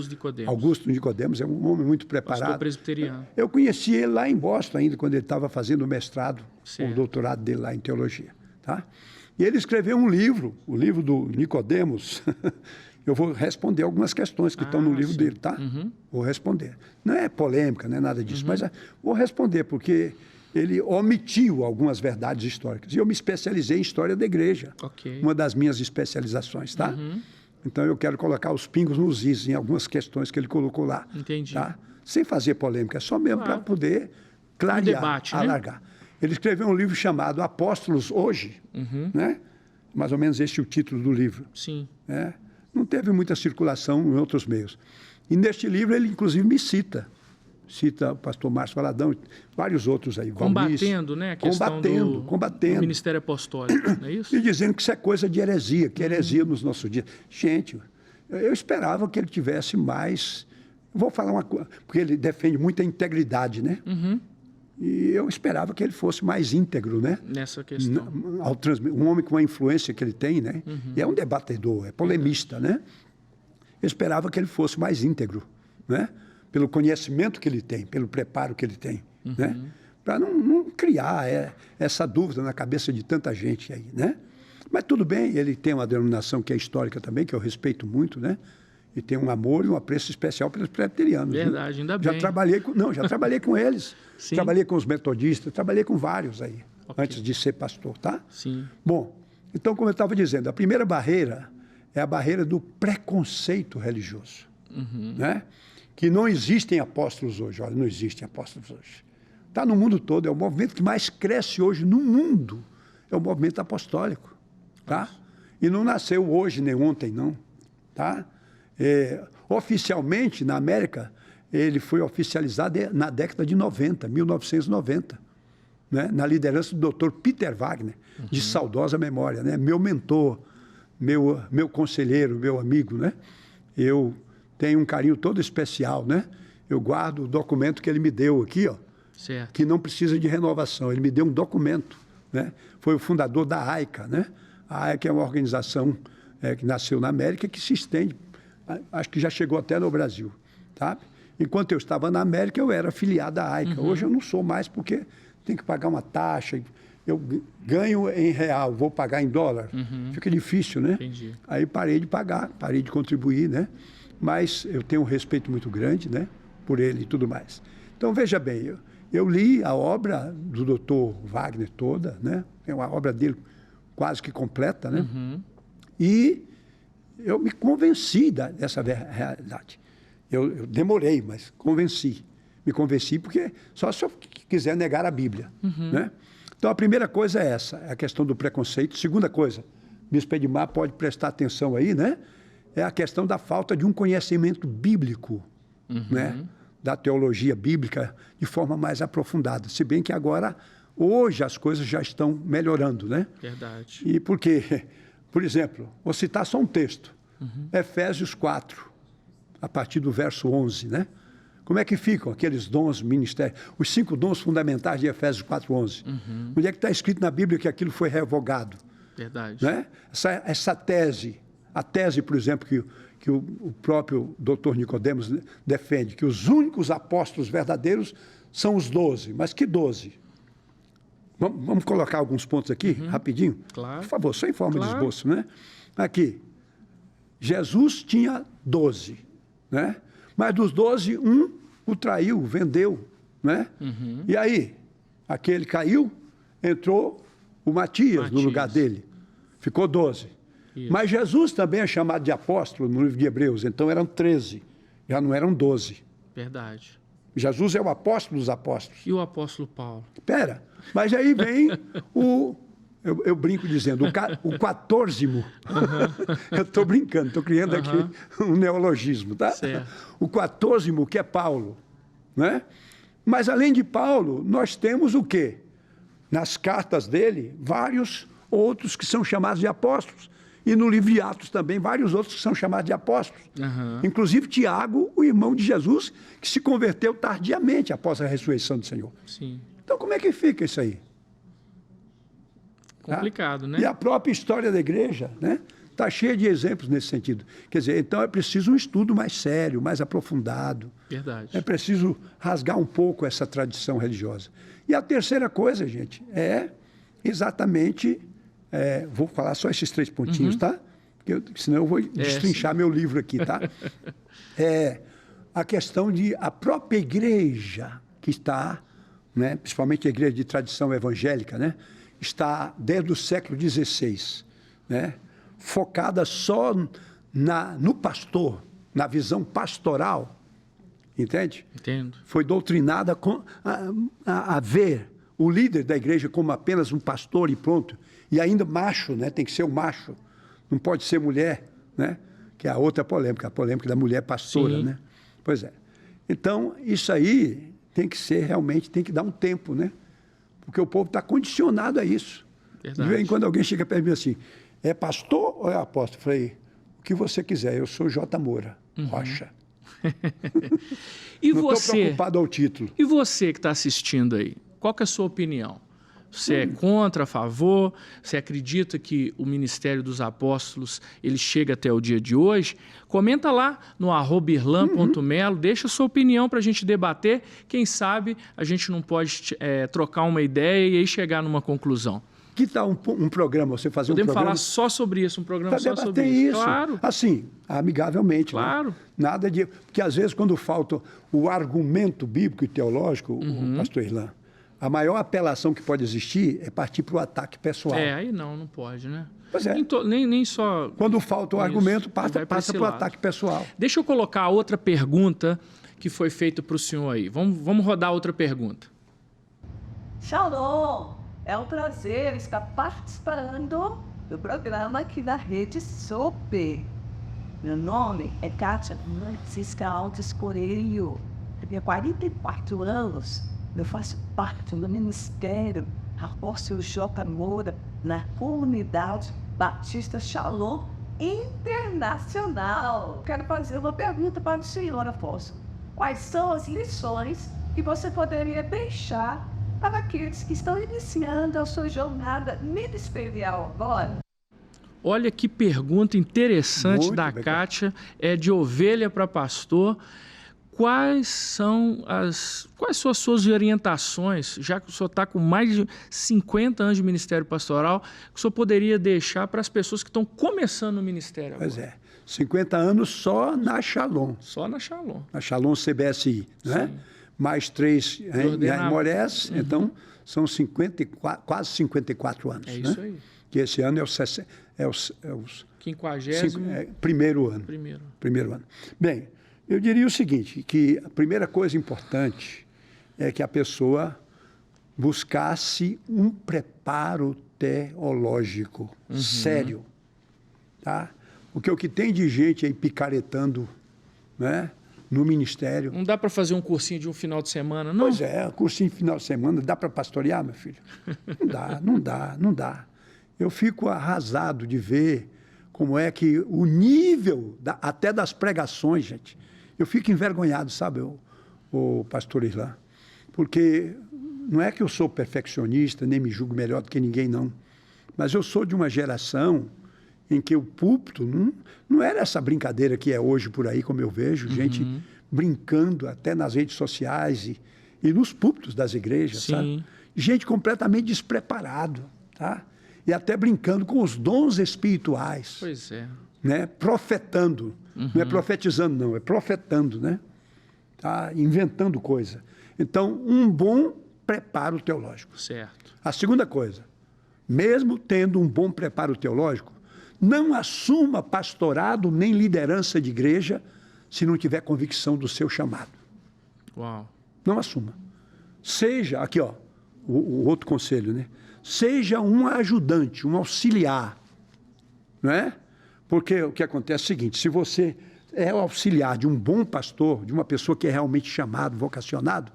Augusto Nicodemos é um homem muito preparado. Pastor presbiteriano. Eu conheci ele lá em Boston ainda, quando ele estava fazendo o mestrado, certo. o doutorado dele lá em teologia, tá? E ele escreveu um livro, o livro do Nicodemos. Eu vou responder algumas questões que estão no livro dele, tá? Vou responder. Não é polêmica, não é nada disso, mas vou responder, porque ele omitiu algumas verdades históricas. E eu me especializei em história da igreja. Okay. Uma das minhas especializações, tá? Então eu quero colocar os pingos nos is em algumas questões que ele colocou lá. Entendi. Tá? Sem fazer polêmica, é só mesmo para poder clarear, debate, alargar. Né? Ele escreveu um livro chamado Apóstolos Hoje, né? Mais ou menos este é o título do livro. Sim. Né? Não teve muita circulação em outros meios. E neste livro ele, inclusive, me cita o pastor Márcio Valadão, vários outros aí. Combatendo, né, a questão do ministério apostólico, não é isso? E dizendo que isso é coisa de heresia, que é heresia nos nossos dias. Gente, eu esperava que ele tivesse mais... Vou falar uma coisa, porque ele defende muita integridade, né? E eu esperava que ele fosse mais íntegro, né? Nessa questão. Um homem com a influência que ele tem, né? E é um debatedor, é polemista, né? Eu esperava que ele fosse mais íntegro, né? Pelo conhecimento que ele tem, pelo preparo que ele tem, né? Para não criar essa dúvida na cabeça de tanta gente aí, né? Mas tudo bem, ele tem uma denominação que é histórica também, que eu respeito muito, né? E tem um amor e um apreço especial pelos presbiterianos. Verdade, viu? ainda bem. Já trabalhei com eles. Sim. Trabalhei com os metodistas, trabalhei com vários aí, Ok. antes de ser pastor, tá? Sim. Bom, então, como eu estava dizendo, a primeira barreira é a barreira do preconceito religioso, né? Que não existem apóstolos hoje. Olha, não existem apóstolos hoje. Está no mundo todo, é o movimento que mais cresce hoje no mundo, é o movimento apostólico, tá? E não nasceu hoje nem ontem, não, tá? Oficialmente, na América, ele foi oficializado na década de 90, 1990, né? Na liderança do Dr. Peter Wagner, de saudosa memória, né? Meu mentor, meu conselheiro, meu amigo, né? Eu tenho um carinho todo especial, né? Eu guardo o documento que ele me deu aqui, ó, Certo. que não precisa de renovação. Ele me deu um documento, né? Foi o fundador da AICA, né? A AICA é uma organização que nasceu na América, que se estende, acho que já chegou até no Brasil, sabe? Enquanto eu estava na América, eu era afiliado à AICA. Hoje eu não sou mais, porque tem que pagar uma taxa. Eu ganho em real, vou pagar em dólar. Fica difícil, né? Entendi. Aí parei de pagar, parei de contribuir, né? Mas eu tenho um respeito muito grande, né? Por ele e tudo mais. Então, veja bem, eu li a obra do Dr. Wagner toda, né? É uma obra dele quase que completa, né? E eu me convenci dessa realidade. Eu demorei, mas convenci. Me convenci porque só se eu quiser negar a Bíblia, né? Então, a primeira coisa é essa, é a questão do preconceito. Segunda coisa, Bispo Edmar pode prestar atenção aí, né? É a questão da falta de um conhecimento bíblico, né? Da teologia bíblica de forma mais aprofundada. Se bem que agora, hoje, as coisas já estão melhorando, né? Verdade. E por quê? Por exemplo, vou citar só um texto. Efésios 4, a partir do verso 11, né? Como é que ficam aqueles dons ministérios? Os 5 dons fundamentais de Efésios 4:11. Onde é que está escrito na Bíblia que aquilo foi revogado? Verdade. Né? Essa tese, a tese, por exemplo, que o próprio doutor Nicodemos defende, que os únicos apóstolos verdadeiros são os 12. Mas que 12? Vamos colocar alguns pontos aqui, rapidinho? Claro. Por favor, só em forma de Claro. esboço, né? Aqui, Jesus tinha 12, né? Mas dos 12, um o traiu, vendeu, né? E aí, aquele caiu, entrou o Matias no lugar dele. Ficou 12. Isso. Mas Jesus também é chamado de apóstolo no livro de Hebreus, então eram 13, já não eram 12. Verdade. Jesus é o apóstolo dos apóstolos. E o apóstolo Paulo? Espera, mas aí vem eu brinco dizendo, o 14º. Eu estou brincando, estou criando aqui um neologismo, tá? Certo. O 14º, que é Paulo, né? Mas além de Paulo, nós temos o quê? Nas cartas dele, vários outros que são chamados de apóstolos. E no livro de Atos também, vários outros que são chamados de apóstolos. Inclusive Tiago, o irmão de Jesus, que se converteu tardiamente após a ressurreição do Senhor. Sim. Então, como é que fica isso aí? Complicado, né? E a própria história da igreja, né? Está cheia de exemplos nesse sentido. Quer dizer, então é preciso um estudo mais sério, mais aprofundado. Verdade. É preciso rasgar um pouco essa tradição religiosa. E a terceira coisa, gente, é exatamente... vou falar só esses 3 pontinhos, tá? Senão eu vou destrinchar meu livro aqui, tá? A questão de a própria igreja que está, né, principalmente a igreja de tradição evangélica, né, está desde o século XVI, né, focada só no pastor, na visão pastoral, entende? Entendo. Foi doutrinada a ver o líder da igreja como apenas um pastor e pronto. E ainda macho, né? Tem que ser um macho. Não pode ser mulher, né? Que é a outra polêmica, a polêmica da mulher pastora, Sim. né? Pois é. Então, isso aí tem que ser realmente, tem que dar um tempo, né? Porque o povo está condicionado a isso. Verdade. De vez em quando alguém chega perto de mim assim, é pastor ou é apóstolo? Eu falei, o que você quiser, eu sou J. Moura, Rocha. E Não estou você? preocupado ao título. E você que está assistindo aí? Qual que é a sua opinião? Você é contra, a favor? Você acredita que o ministério dos apóstolos ele chega até o dia de hoje? Comenta lá no @irlan.melo, deixa a sua opinião para a gente debater. Quem sabe a gente não pode trocar uma ideia e aí chegar numa conclusão. Que tal um programa, você fazer Podemos um programa... falar só sobre isso, um programa Pra só sobre debater isso. Claro. Assim, amigavelmente. Claro. Né? Nada de... Porque às vezes quando falta o argumento bíblico e teológico, o pastor Irlan, a maior apelação que pode existir é partir para o ataque pessoal. Aí não pode, né? Pois é. Nem só... Quando falta o argumento, passa para o lado. ataque pessoal. Deixa eu colocar outra pergunta que foi feita para o senhor aí. Vamos rodar outra pergunta. Shalom! É um prazer estar participando do programa aqui da Rede SOP. Meu nome é Kátia Francisca Alves Coelho. Eu tenho 44 anos. Eu faço parte do Ministério Apóstolo J. Moura na Comunidade Batista Shalom Internacional. Quero fazer uma pergunta para o senhor apóstolo. Quais são as lições que você poderia deixar para aqueles que estão iniciando a sua jornada ministerial agora? Olha que pergunta interessante Muito da legal. Kátia, é de ovelha para pastor. Quais são as suas orientações, já que o senhor está com mais de 50 anos de ministério pastoral, que o senhor poderia deixar para as pessoas que estão começando o ministério agora? Pois é. 50 anos só na Shalom. Só na Shalom. Na Shalom CBSI, né? Sim. Mais 3 em Aimorés, Uhum. então são 54, quase 54 anos. É isso né? aí. Que esse ano é o 50º. primeiro ano. Primeiro. Ano. Bem, eu diria o seguinte, que a primeira coisa importante é que a pessoa buscasse um preparo teológico sério, tá? Porque o que tem de gente aí picaretando, né, no ministério... Não dá para fazer um cursinho de um final de semana, não? Pois é, cursinho de final de semana, dá para pastorear, meu filho? Não dá. Eu fico arrasado de ver como é que o nível, até das pregações, gente, eu fico envergonhado, sabe, o pastor Irlan, porque não é que eu sou perfeccionista, nem me julgo melhor do que ninguém, não, mas eu sou de uma geração em que o púlpito não era essa brincadeira que é hoje por aí, como eu vejo, gente brincando até nas redes sociais e nos púlpitos das igrejas, Sim. sabe? Gente completamente despreparado, tá? E até brincando com os dons espirituais. Pois é. Né? Profetando. Não é profetizando, não, é profetando, né? Tá? Inventando coisa. Então, um bom preparo teológico. Certo. A segunda coisa, mesmo tendo um bom preparo teológico, não assuma pastorado nem liderança de igreja se não tiver convicção do seu chamado. Uau. Não assuma. Seja, aqui ó, o outro conselho, né? Seja um ajudante, um auxiliar, não é? Porque o que acontece é o seguinte, se você é o auxiliar de um bom pastor, de uma pessoa que é realmente chamado, vocacionado,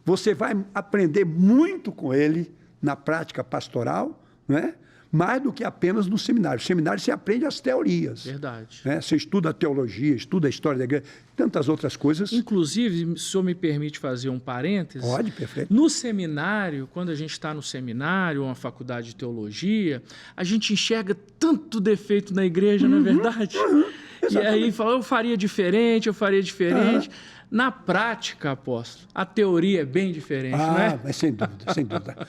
você vai aprender muito com ele na prática pastoral, não é? Mais do que apenas no seminário. No seminário você aprende as teorias. Verdade. Né? Você estuda a teologia, estuda a história da igreja, tantas outras coisas. Inclusive, se o senhor me permite fazer um parênteses. Pode, perfeito. No seminário, quando a gente está no seminário, ou uma faculdade de a gente enxerga tanto defeito na igreja, não é verdade? E aí fala, eu faria diferente. Na prática, apóstolo, a teoria é bem diferente, não é? Mas sem dúvida, sem dúvida.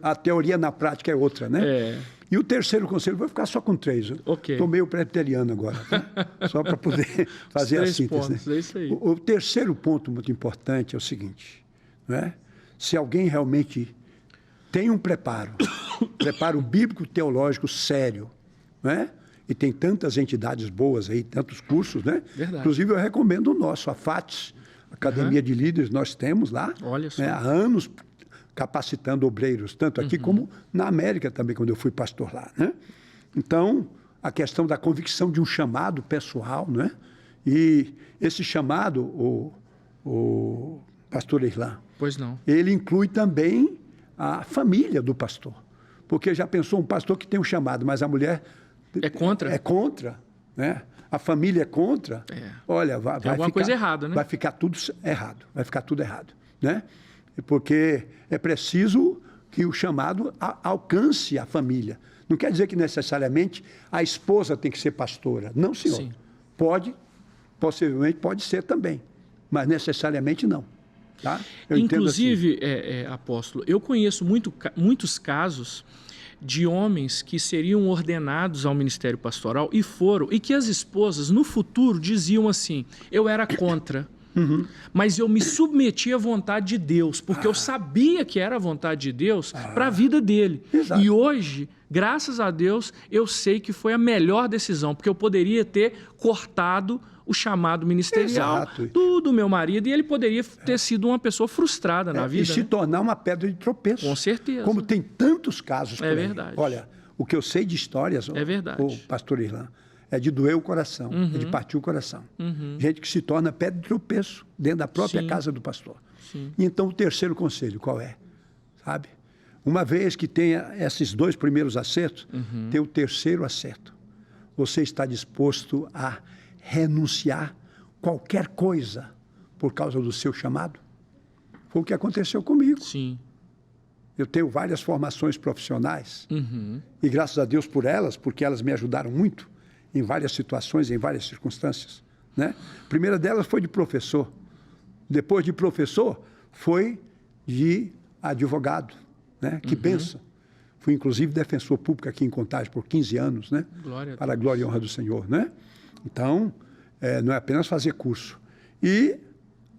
A teoria na prática é outra, né? É. E o terceiro conselho, vou ficar só com 3. Ok. Estou meio presbiteriano agora, tá? Só para poder fazer a síntese. Pontos, né? é isso aí. O terceiro ponto muito importante é o seguinte, não é? Se alguém realmente tem um preparo bíblico teológico sério, não é? E tem tantas entidades boas aí, tantos cursos, né? Verdade. Inclusive, eu recomendo o nosso, a FATS, Academia de Líderes, nós temos lá. Olha só. Né, há anos capacitando obreiros, tanto aqui como na América também, quando eu fui pastor lá, né? Então, a questão da convicção de um chamado pessoal, né? E esse chamado, o pastor Irlan, Pois não. ele inclui também a família do pastor. Porque já pensou um pastor que tem um chamado, mas a mulher... É contra? É contra, né? A família é contra. É. Olha, vai alguma ficar, coisa errada, né? Vai ficar tudo errado, né? Porque é preciso que o chamado alcance a família. Não quer dizer que necessariamente a esposa tem que ser pastora. Não, senhor. Sim. Possivelmente pode ser também, mas necessariamente não. Tá? Eu Inclusive, apóstolo, eu conheço muitos casos de homens que seriam ordenados ao ministério pastoral e foram, e que as esposas no futuro diziam assim: eu era contra, mas eu me submeti à vontade de Deus, porque eu sabia que era a vontade de Deus para a vida dele. Exato. E hoje, graças a Deus, eu sei que foi a melhor decisão, porque eu poderia ter cortado o chamado ministerial do meu marido, e ele poderia ter sido uma pessoa frustrada na vida. E se tornar uma pedra de tropeço. Com certeza. Como tem tantos casos por aí. Verdade. Olha, o que eu sei de histórias, o pastor Irlan, é de doer o coração, é de partir o coração. Gente que se torna pedra de tropeço dentro da própria casa do pastor. Sim. E então o terceiro conselho, qual é? Sabe? Uma vez que tenha esses 2 primeiros acertos, tem o terceiro acerto. Você está disposto a renunciar qualquer coisa por causa do seu chamado? Foi o que aconteceu comigo. Sim. Eu tenho várias formações profissionais e graças a Deus por elas, porque elas me ajudaram muito em várias situações, em várias circunstâncias. Né? A primeira delas foi de professor. Depois de professor, foi de advogado. Né? Que bênção. Fui, inclusive, defensor público aqui em Contagem por 15 anos, né? Para a glória e honra do Senhor. Né? Então, não é apenas fazer curso. E,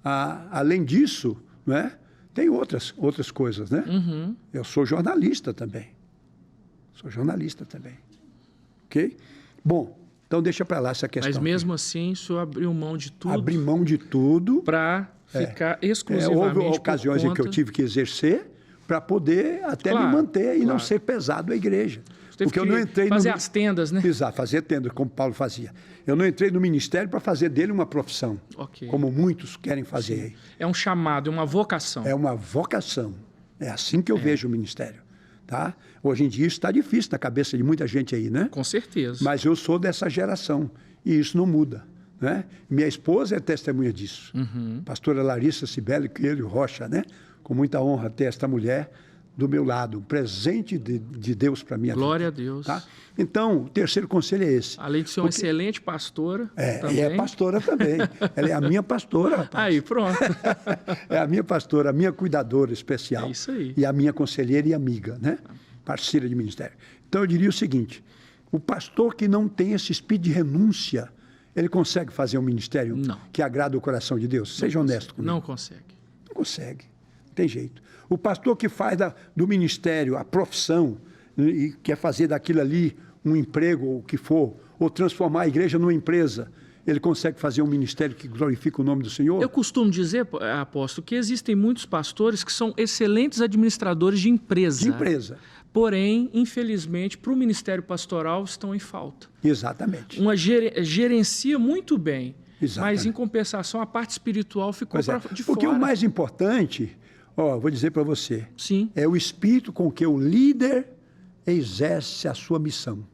além disso, né, tem outras coisas. Né? Eu sou jornalista também. Ok? Bom, então deixa para lá essa questão. Mas mesmo assim, o senhor abriu mão de tudo? Abri mão de tudo. Para ficar exclusivamente houve ocasiões em que eu tive que exercer para poder até me manter e não ser pesado à igreja. Porque eu não entrei fazer as tendas, né? Exato, fazer tendas, como Paulo fazia. Eu não entrei no ministério para fazer dele uma profissão, como muitos querem fazer. Sim. É um chamado, é uma vocação. É uma vocação. É assim que eu vejo o ministério. Tá? Hoje em dia isso está difícil na cabeça de muita gente aí, né? Com certeza. Mas eu sou dessa geração e isso não muda. Né? Minha esposa é testemunha disso. Pastora Larissa Cibele Coelho Rocha, né? Com muita honra ter esta mulher do meu lado, um presente de Deus para a minha vida. Glória a Deus. Tá? Então, o terceiro conselho é esse. Além de ser uma excelente pastora. E é pastora também. Ela é a minha pastora, rapaz. Aí, pronto. É a minha pastora, a minha cuidadora especial. É isso aí. E a minha conselheira e amiga, né? Parceira de ministério. Então, eu diria o seguinte: o pastor que não tem esse espírito de renúncia, ele consegue fazer um ministério que agrada o coração de Deus? Seja honesto comigo. Não consegue. Não consegue. Não tem jeito. O pastor que faz do ministério a profissão e quer fazer daquilo ali um emprego ou o que for, ou transformar a igreja numa empresa, ele consegue fazer um ministério que glorifica o nome do Senhor? Eu costumo dizer, apóstolo, que existem muitos pastores que são excelentes administradores de empresa. De empresa. Porém, infelizmente, para o ministério pastoral estão em falta. Exatamente. Uma gerencia muito bem, exatamente. Mas em compensação a parte espiritual ficou de fora. Porque o mais importante, vou dizer para você, sim, é o espírito com que o líder exerce a sua missão.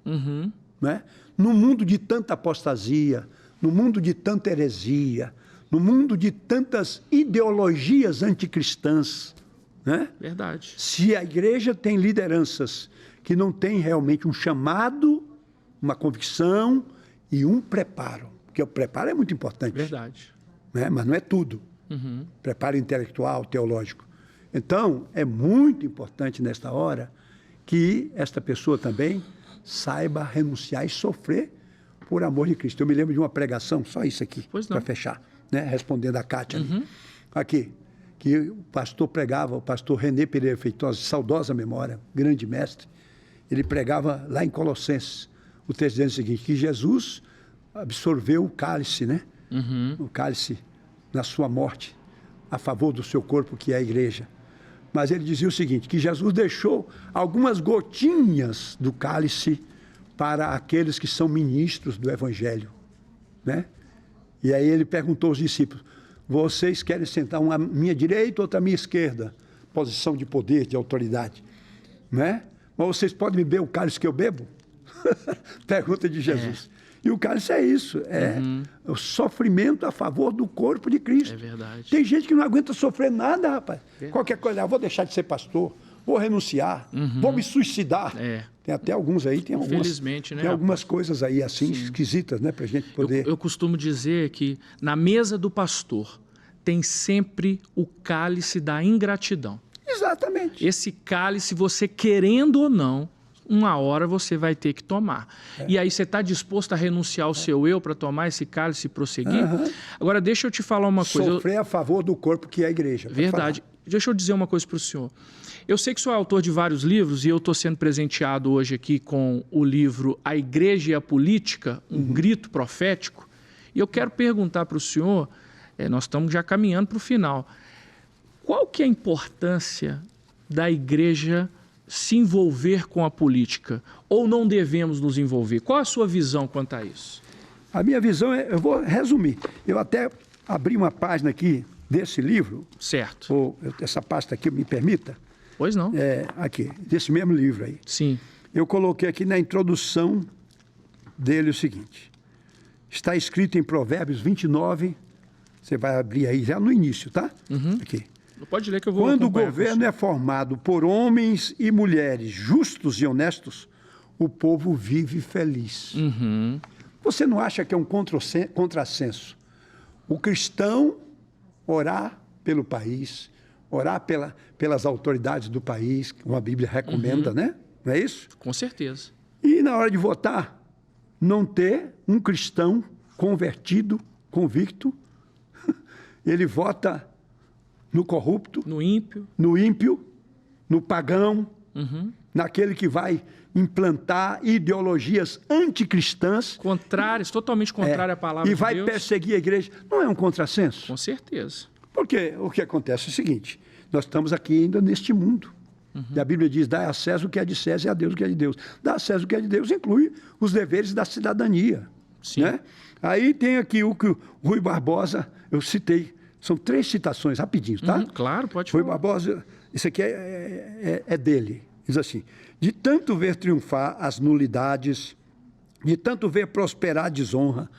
Né? No mundo de tanta apostasia, no mundo de tanta heresia, no mundo de tantas ideologias anticristãs, né? Verdade. Se a igreja tem lideranças que não têm realmente um chamado, uma convicção e um preparo, porque o preparo é muito importante. Verdade. Né? Mas não é tudo. Preparo intelectual, teológico. Então, é muito importante nesta hora que esta pessoa também saiba renunciar e sofrer por amor de Cristo. Eu me lembro de uma pregação, só isso aqui, para fechar, né? Respondendo a Kátia. Aqui, que o pastor pregava, o pastor René Pereira Feitosa, de saudosa memória, grande mestre, ele pregava lá em Colossenses, o texto dizendo o seguinte, que Jesus absorveu o cálice, né? O cálice na sua morte, a favor do seu corpo, que é a igreja. Mas ele dizia o seguinte, que Jesus deixou algumas gotinhas do cálice para aqueles que são ministros do Evangelho, né? E aí ele perguntou aos discípulos, vocês querem sentar uma à minha direita, outra à minha esquerda? Posição de poder, de autoridade, né? Mas vocês podem beber o cálice que eu bebo? Pergunta de Jesus. E o cálice é isso, o sofrimento a favor do corpo de Cristo. É verdade. Tem gente que não aguenta sofrer nada, rapaz. Qualquer coisa, vou deixar de ser pastor, vou renunciar, vou me suicidar. É. Tem até alguns aí, Infelizmente, né, tem algumas coisas aí assim esquisitas, né, para a gente poder... Eu costumo dizer que na mesa do pastor tem sempre o cálice da ingratidão. Exatamente. Esse cálice, você querendo ou não, uma hora você vai ter que tomar. E aí você está disposto a renunciar ao seu eu para tomar esse cálice e prosseguir? Agora, deixa eu te falar uma coisa. Sofrer a favor do corpo que é a igreja. Verdade. Deixa eu dizer uma coisa para o senhor. Eu sei que o senhor é autor de vários livros e eu estou sendo presenteado hoje aqui com o livro A Igreja e a Política, um grito profético. E eu quero perguntar para o senhor, nós estamos já caminhando para o final, qual que é a importância da igreja se envolver com a política? Ou não devemos nos envolver? Qual a sua visão quanto a isso? A minha visão eu vou resumir. Eu até abri uma página aqui desse livro. Certo. Ou essa pasta aqui, me permita. Pois não. Aqui, desse mesmo livro aí. Sim. Eu coloquei aqui na introdução dele o seguinte. Está escrito em Provérbios 29, você vai abrir aí já no início, tá? Aqui. Pode ler que eu vou Quando o acompanhar governo é formado por homens e mulheres justos e honestos, o povo vive feliz. Você não acha que é um contrassenso o cristão orar pelo país, orar pelas autoridades do país, como a Bíblia recomenda, né? Não é isso? Com certeza. E na hora de votar, não ter um cristão convertido, convicto, ele vota no corrupto, No ímpio. no ímpio, no pagão, naquele que vai implantar ideologias anticristãs. Contrários, totalmente contrário à palavra e de vai Deus. perseguir a igreja. Não é um contrassenso? Com certeza. Porque o que acontece é o seguinte, nós estamos aqui ainda neste mundo. E a Bíblia diz, dá a César o que é de César e a Deus o que é de Deus. Dá a César o que é de Deus inclui os deveres da cidadania. Sim. Né? Aí tem aqui o que o Rui Barbosa, eu citei, são 3 citações, rapidinho, tá? Claro, pode Rui falar. Barbosa, isso aqui é dele. Diz assim, de tanto ver triunfar as nulidades, de tanto ver prosperar a desonra,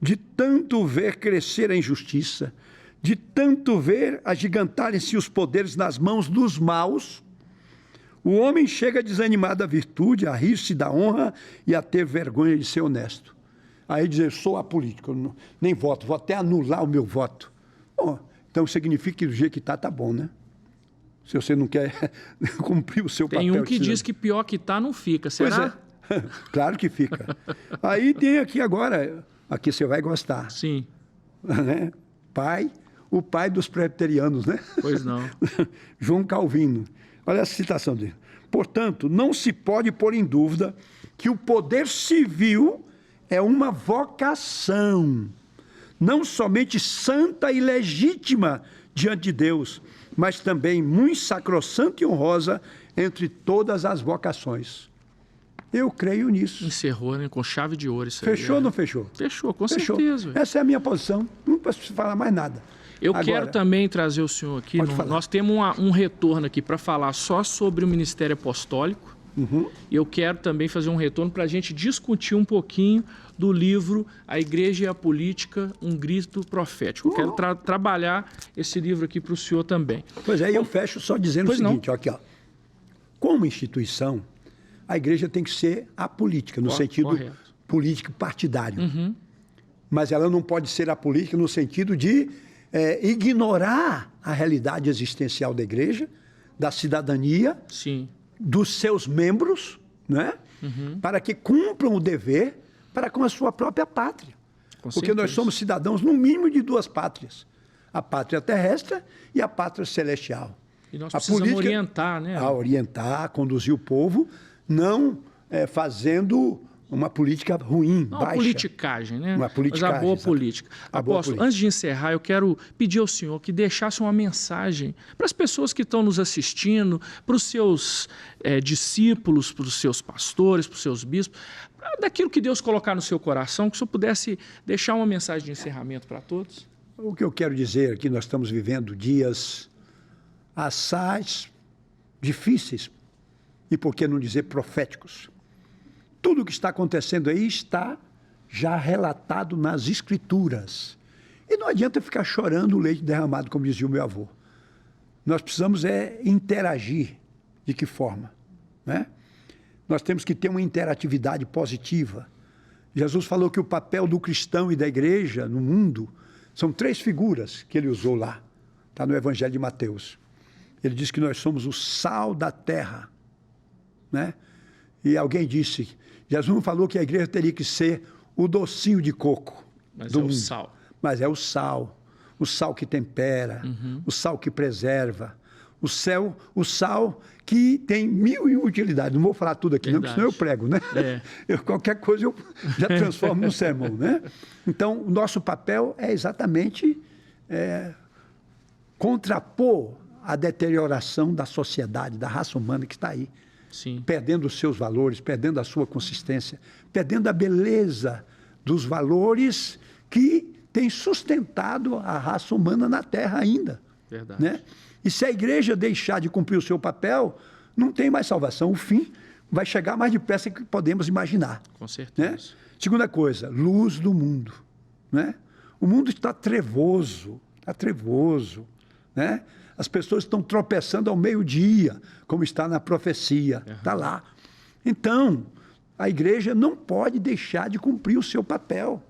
de tanto ver crescer a injustiça, de tanto ver agigantarem-se os poderes nas mãos dos maus, o homem chega a desanimar da virtude, a rir-se da honra e a ter vergonha de ser honesto. Aí dizer, eu sou apolítico, eu nem voto, vou até anular o meu voto. Bom, então significa que do jeito que está bom, né? Se você não quer cumprir o seu papel. Tem um que diz que pior que tá não fica, será? Pois é. Claro que fica. Aí tem aqui agora, aqui você vai gostar. Sim. Né? O pai dos presbiterianos, né? Pois não. João Calvino. Olha a citação dele. Portanto, não se pode pôr em dúvida que o poder civil é uma vocação, não somente santa e legítima diante de Deus, mas também muito sacrossanta e honrosa entre todas as vocações. Eu creio nisso. Encerrou, né? Com chave de ouro isso aí. Fechou ou não fechou? Fechou, com Fechou. certeza. Essa é a minha posição. Não posso falar mais nada. Eu Agora, quero também trazer o senhor aqui, Pode falar. nós temos um retorno aqui para falar só sobre o Ministério Apostólico, e eu quero também fazer um retorno para a gente discutir um pouquinho do livro A Igreja e a Política, um grito profético. Eu quero trabalhar esse livro aqui para o senhor também. Pois é, eu fecho só dizendo Pois o seguinte, ó, aqui, ó. Como instituição, a igreja tem que ser apolítica, no sentido correto. político partidário. Mas ela não pode ser apolítica no sentido de ignorar a realidade existencial da igreja, da cidadania, Sim. dos seus membros, né? Para que cumpram o dever para com a sua própria pátria. Com Porque nós certeza. somos cidadãos, no mínimo, de 2 pátrias. A pátria terrestre e a pátria celestial. E nós A precisamos política- orientar, né? A orientar, conduzir o povo, não fazendo uma política ruim, Não, baixa. a politicagem, né? Uma politicagem, Mas a boa exato. política. A boa Apóstolo, política. antes de encerrar, eu quero pedir ao senhor que deixasse uma mensagem para as pessoas que estão nos assistindo, para os seus discípulos, para os seus pastores, para os seus bispos, daquilo que Deus colocar no seu coração, que o senhor pudesse deixar uma mensagem de encerramento para todos. O que eu quero dizer é que nós estamos vivendo dias assaz, difíceis, e por que não dizer proféticos. Tudo o que está acontecendo aí está já relatado nas Escrituras. E não adianta ficar chorando o leite derramado, como dizia o meu avô. Nós precisamos interagir De que forma? Né? Nós temos que ter uma interatividade positiva. Jesus falou que o papel do cristão e da igreja no mundo são 3 figuras que ele usou lá. Está no Evangelho de Mateus. Ele diz que nós somos o sal da terra. Né? E alguém disse, Jesus falou que a igreja teria que ser o docinho de coco. Mas é o sal. Mas é o sal que tempera, o sal que preserva, o sal que tem 1000 utilidades. Não vou falar tudo aqui, não, porque senão eu prego, né? Qualquer coisa eu já transformo num sermão, né? Então, o nosso papel é exatamente contrapor a deterioração da sociedade, da raça humana que está aí. Sim. Perdendo os seus valores, perdendo a sua consistência, perdendo a beleza dos valores que tem sustentado a raça humana na Terra ainda. Verdade. Né? E se a igreja deixar de cumprir o seu papel, não tem mais salvação. O fim vai chegar mais depressa que podemos imaginar. Com certeza. Né? Segunda coisa, luz do mundo. Né? O mundo está trevoso, né? As pessoas estão tropeçando ao meio-dia, como está na profecia, está lá. Então, a igreja não pode deixar de cumprir o seu papel,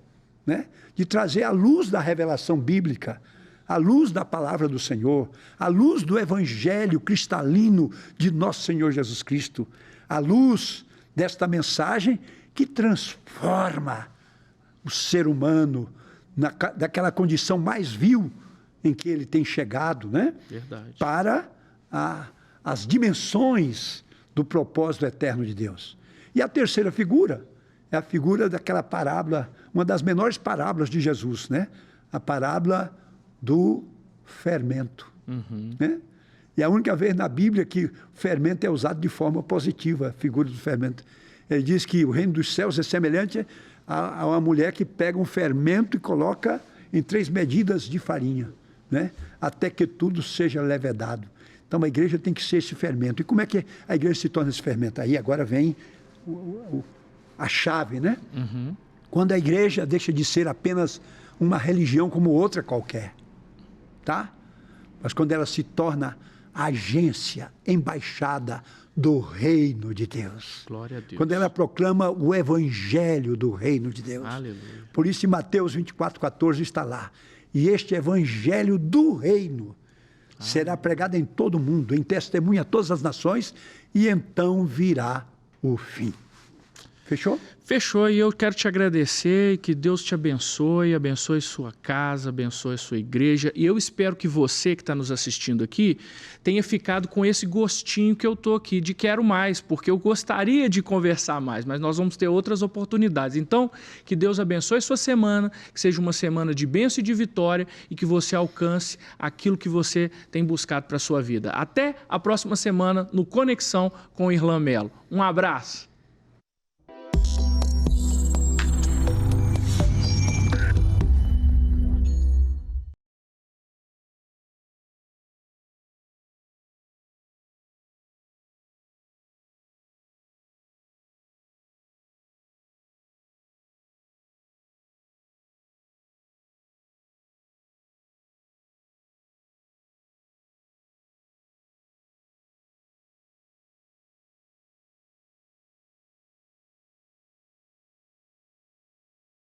né? De trazer a luz da revelação bíblica, a luz da palavra do Senhor, a luz do evangelho cristalino de nosso Senhor Jesus Cristo, a luz desta mensagem que transforma o ser humano daquela condição mais vil em que ele tem chegado, né? Verdade. Para as dimensões do propósito eterno de Deus. E a terceira figura é a figura daquela parábola, uma das menores parábolas de Jesus, né? A parábola do fermento. Né? E a única vez na Bíblia que fermento é usado de forma positiva, a figura do fermento. Ele diz que o reino dos céus é semelhante a uma mulher que pega um fermento e coloca em 3 medidas de farinha, né? Até que tudo seja levedado. Então a igreja tem que ser esse fermento. E como é que a igreja se torna esse fermento? Aí agora vem a chave, né? Quando a igreja deixa de ser apenas uma religião como outra qualquer, tá? Mas quando ela se torna agência, embaixada do reino de Deus. Glória a Deus. Quando ela proclama o evangelho do reino de Deus. Aleluia. Por isso em Mateus 24:14 está lá. E este evangelho do reino será pregado em todo o mundo, em testemunha a todas as nações, e então virá o fim. Fechou? Fechou, e eu quero te agradecer, que Deus te abençoe, abençoe sua casa, abençoe sua igreja, e eu espero que você que está nos assistindo aqui tenha ficado com esse gostinho que eu estou aqui, de quero mais, porque eu gostaria de conversar mais, mas nós vamos ter outras oportunidades. Então, que Deus abençoe sua semana, que seja uma semana de bênção e de vitória, e que você alcance aquilo que você tem buscado para a sua vida. Até a próxima semana no Conexão com Irlan Mello. Um abraço!